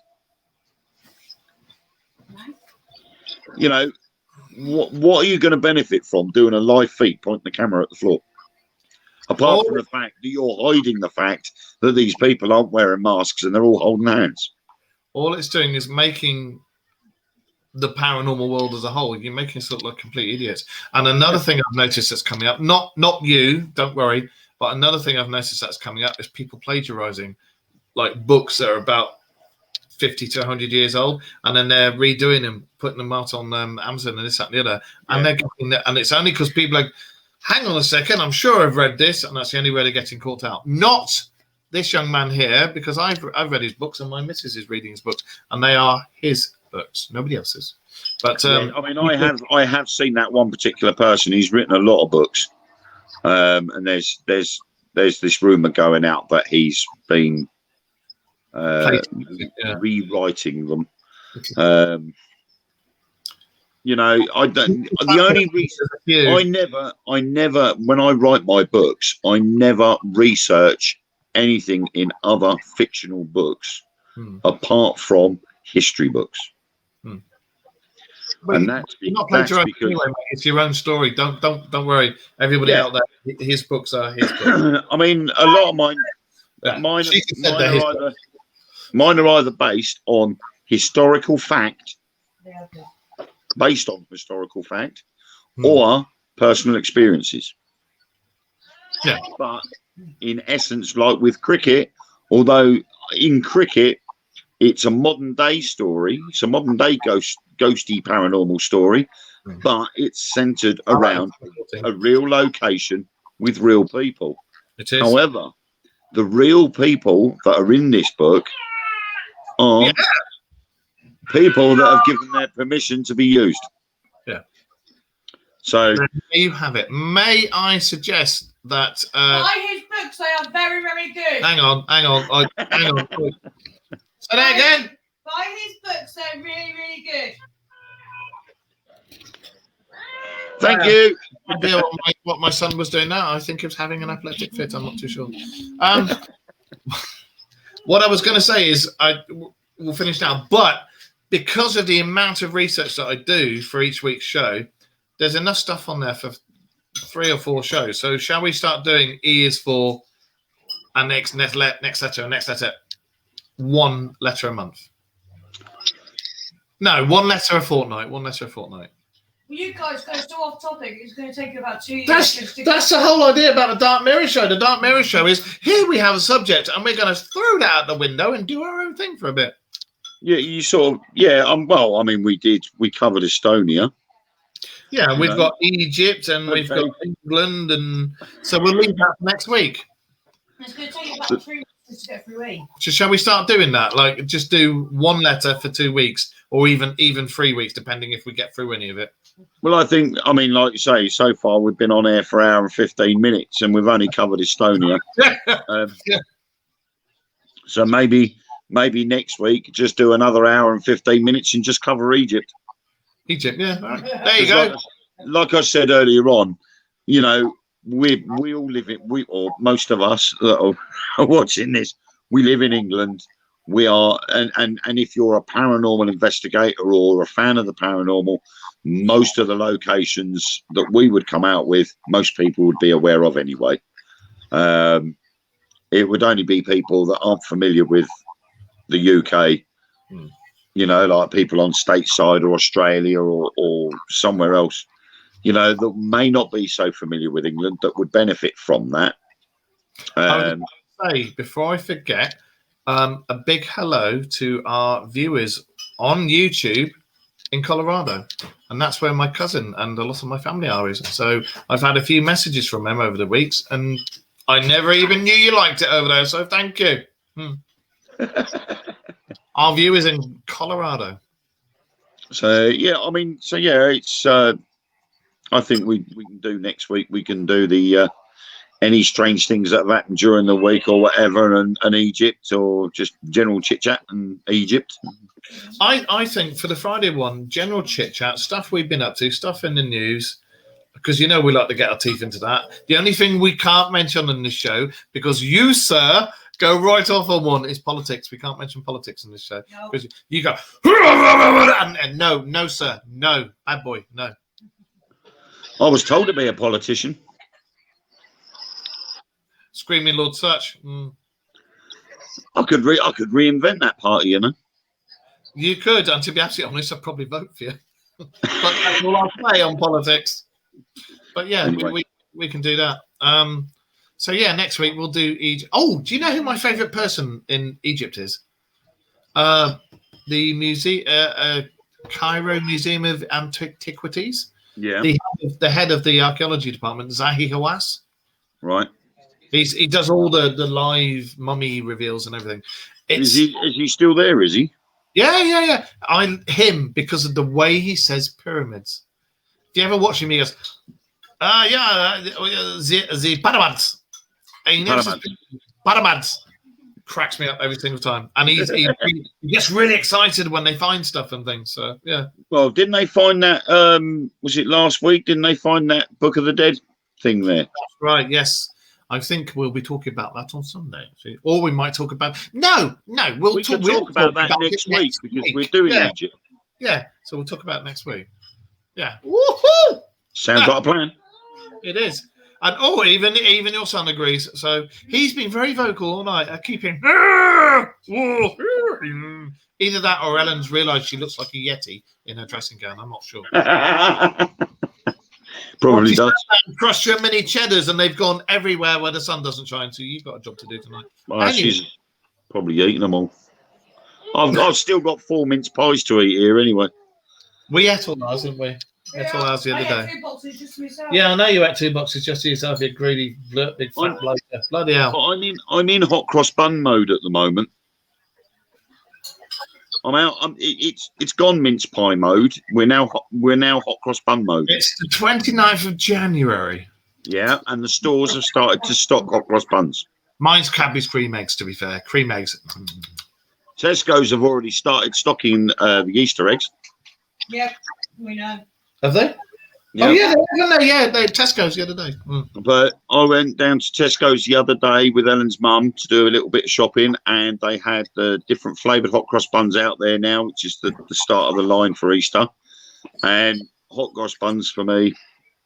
What are you going to benefit from doing a live feed, pointing the camera at the floor? Apart from the fact that you're hiding the fact that these people aren't wearing masks and they're all holding hands. All it's doing is making the paranormal world as a whole, you're making us look like complete idiots. And another thing I've noticed that's coming up, not you, don't worry, but another thing I've noticed that's coming up is people plagiarizing like books that are about 50 to 100 years old, and then they're redoing them, putting them out on Amazon and this, that, and the other. And they're getting and it's only because people are like, hang on a second, I'm sure I've read this, and that's the only way they're getting caught out. Not this young man here, because I've read his books, and my missus is reading his books, and they are his books, nobody else's. But I have seen that one particular person. He's written a lot of books, and there's this rumor going out that he's been rewriting them. You know, I don't. The only reason I never, when I write my books, I never research anything in other fictional books apart from history books. And that's because anyway, mate. It's your own story. Don't worry. Everybody out there, his books are his books. I mean, a lot of mine are either based on historical fact, or personal experiences. Yeah. But in essence, like with cricket, although in cricket it's a modern day story, it's a modern day ghosty paranormal story, but it's centered around a real location with real people. It is. However, the real people that are in this book are people that have given their permission to be used. Yeah. So there you have it. May I suggest that buy his books, they are very, very good. Hang on. Hang on. Say that again. Buy his books, they're really, really good. Thank you. Idea what my son was doing now. I think he was having an epileptic fit. I'm not too sure. What I was going to say is we'll finish now, but because of the amount of research that I do for each week's show, there's enough stuff on there for 3 or 4 shows. So shall we start doing E is for and next letter, 1 letter a month? No, 1 letter a fortnight. 1 letter a fortnight. Well, you guys go so off topic. It's going to take you about 2 years. That's the whole idea about the Dark Mirror Show. The Dark Mirror Show is here we have a subject and we're going to throw that out the window and do our own thing for a bit. Yeah, you sort of. Yeah, well, I mean, we covered Estonia. Yeah, we've got Egypt and we've got England, and so we'll leave that for next week. It's going to take you about 3 weeks to get through E. So shall we start doing that? Like, just do 1 letter for 2 weeks, or even 3 weeks, depending if we get through any of it. Well, I mean, like you say, so far we've been on air for an hour and 15 minutes, and we've only covered Estonia. So maybe next week just do another hour and 15 minutes and just cover Egypt. Egypt, yeah. All right. There you go. Like I said earlier on, you know, we all live in, or most of us that are watching this, we live in England. We are, and if you're a paranormal investigator or a fan of the paranormal, most of the locations that we would come out with, most people would be aware of anyway. It would only be people that aren't familiar with the UK, you know, like people on stateside or Australia or somewhere else, you know, that may not be so familiar with England that would benefit from that. I would say, before I forget, a big hello to our viewers on YouTube in Colorado, and that's where my cousin and a lot of my family are. So I've had a few messages from them over the weeks, and I never even knew you liked it over there, so thank you. Our viewers in Colorado. So yeah, I mean, so yeah, it's I think we can do next week, we can do the any strange things that have happened during the week or whatever, and Egypt, or just general chit chat and Egypt. I think for the Friday one, general chit chat, stuff we've been up to, stuff in the news, because you know we like to get our teeth into that. The only thing we can't mention on this show, because you, sir, go right off on one, is politics. We can't mention politics in this show because you go and no, sir, no, bad boy, no. I was told to be a politician. Screaming Lord Such. I could reinvent that party, you know. You could, and to be absolutely honest, I'd probably vote for you. But that's all I play on politics. But yeah, anyway. we can do that. So yeah, next week we'll do Egypt. Oh, do you know who my favourite person in Egypt is? The Cairo Museum of Antiquities. Yeah. The head of the archaeology department, Zahi Hawass. Right. He does all the live mummy reveals and everything. Is he still there? Is he? Yeah. Him because of the way he says pyramids. If you ever watch him, he goes, the pyramids. And he never says pyramids. cracks me up every single time. And he gets really excited when they find stuff and things. So yeah. Well, didn't they find that? Was it last week? Didn't they find that Book of the Dead thing there? That's right. Yes. I think we'll be talking about that on Sunday, actually. Or we might talk about. No. We can talk about that next week because we're doing Egypt. Yeah. So we'll talk about it next week. Yeah. Woohoo! Sounds like a plan. It is. And even your son agrees. So he's been very vocal all night, keeping either that or Ellen's realised she looks like a Yeti in her dressing gown. I'm not sure. Probably does. Crushed your mini cheddars, and they've gone everywhere where the sun doesn't shine. So you've got a job to do tonight. Well, anyway. She's probably eaten them all. I've still got 4 mince pies to eat here anyway. We ate all ours, didn't we? Ate all ours the other day. 2 boxes just for myself. Yeah, I know you ate 2 boxes just to yourself. You greedy, big fat bloke. Bloody hell! But I'm in hot cross bun mode at the moment. I'm out. It's gone mince pie mode. We're now hot cross bun mode. It's the 29th of January. Yeah, and the stores have started to stock hot cross buns. Mine's Cadbury's cream eggs. To be fair, cream eggs. Tesco's have already started stocking the Easter eggs. Yep, we know. Have they? Yeah. Oh yeah, they Tesco's the other day. But I went down to Tesco's the other day with Ellen's mum to do a little bit of shopping, and they had the different flavoured hot cross buns out there now, which is the start of the line for Easter. And hot cross buns for me,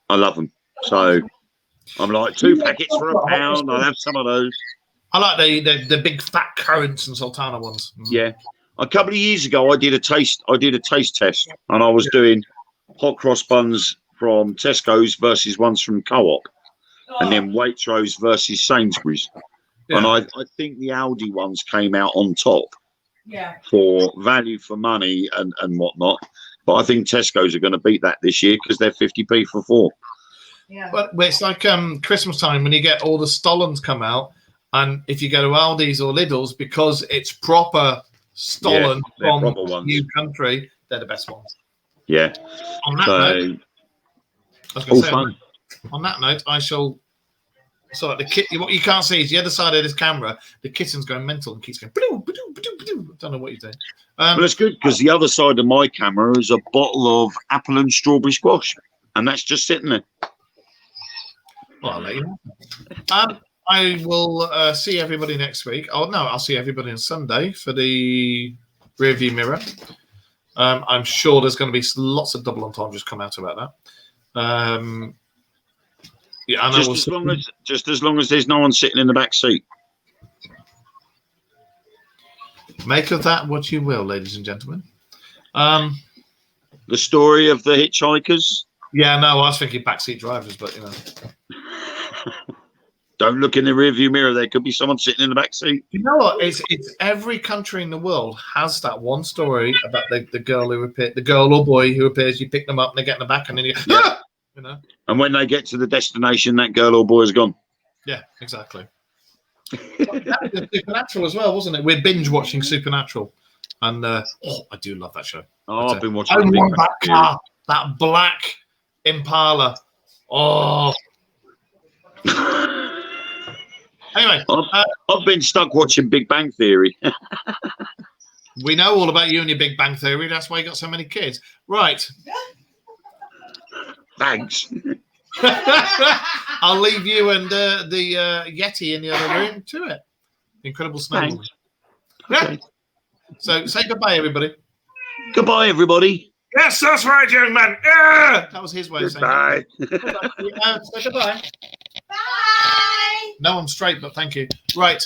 I love them. So I'm like 2 packets for £1. I'll have some of those. I like the big fat currants and sultana ones. Yeah. A couple of years ago, I did a taste test, and I was doing hot cross buns from Tesco's versus ones from Co-op, and then Waitrose versus Sainsbury's. Yeah. And I think the Aldi ones came out on top for value for money and whatnot. But I think Tesco's are going to beat that this year because they're 50p for 4. Yeah. But it's like Christmas time when you get all the Stollens come out, and if you go to Aldi's or Lidl's, because it's proper Stollen from a new country, they're the best ones. Yeah. On that note, on that note, I shall. So what you can't see is the other side of this camera. The kitten's going mental and keeps going. Don't know what you're doing. Well, that's good because the other side of my camera is a bottle of apple and strawberry squash, and that's just sitting there. Well, I'll let you know. I will see everybody next week. Oh no, I'll see everybody on Sunday for the rear view mirror. I'm sure there's going to be lots of double entendres come out about that. Yeah, and just as long as there's no one sitting in the back seat. Make of that what you will, ladies and gentlemen. The story of the hitchhikers. Yeah, no, I was thinking backseat drivers, but you know. Don't look in the rearview mirror. There could be someone sitting in the back seat. You know what? It's every country in the world has that one story about the girl who appears, the girl or boy who appears. You pick them up and they get in the back, and then you go, ah! You know. And when they get to the destination, that girl or boy is gone. Yeah, exactly. That was Supernatural as well, wasn't it? We're binge watching Supernatural, and I do love that show. Oh, I've been watching. I want that car, that black Impala. Oh. Anyway, I've been stuck watching Big Bang Theory. We know all about you and your Big Bang Theory. That's why you got so many kids. Right. Thanks. I'll leave you and the Yeti in the other room to it. Incredible Snowman. Okay. Yeah. So say goodbye, everybody. Goodbye, everybody. Yes, that's right, young man. Yeah! That was his way of saying goodbye. Say goodbye. Bye. No, I'm straight, but thank you. Right.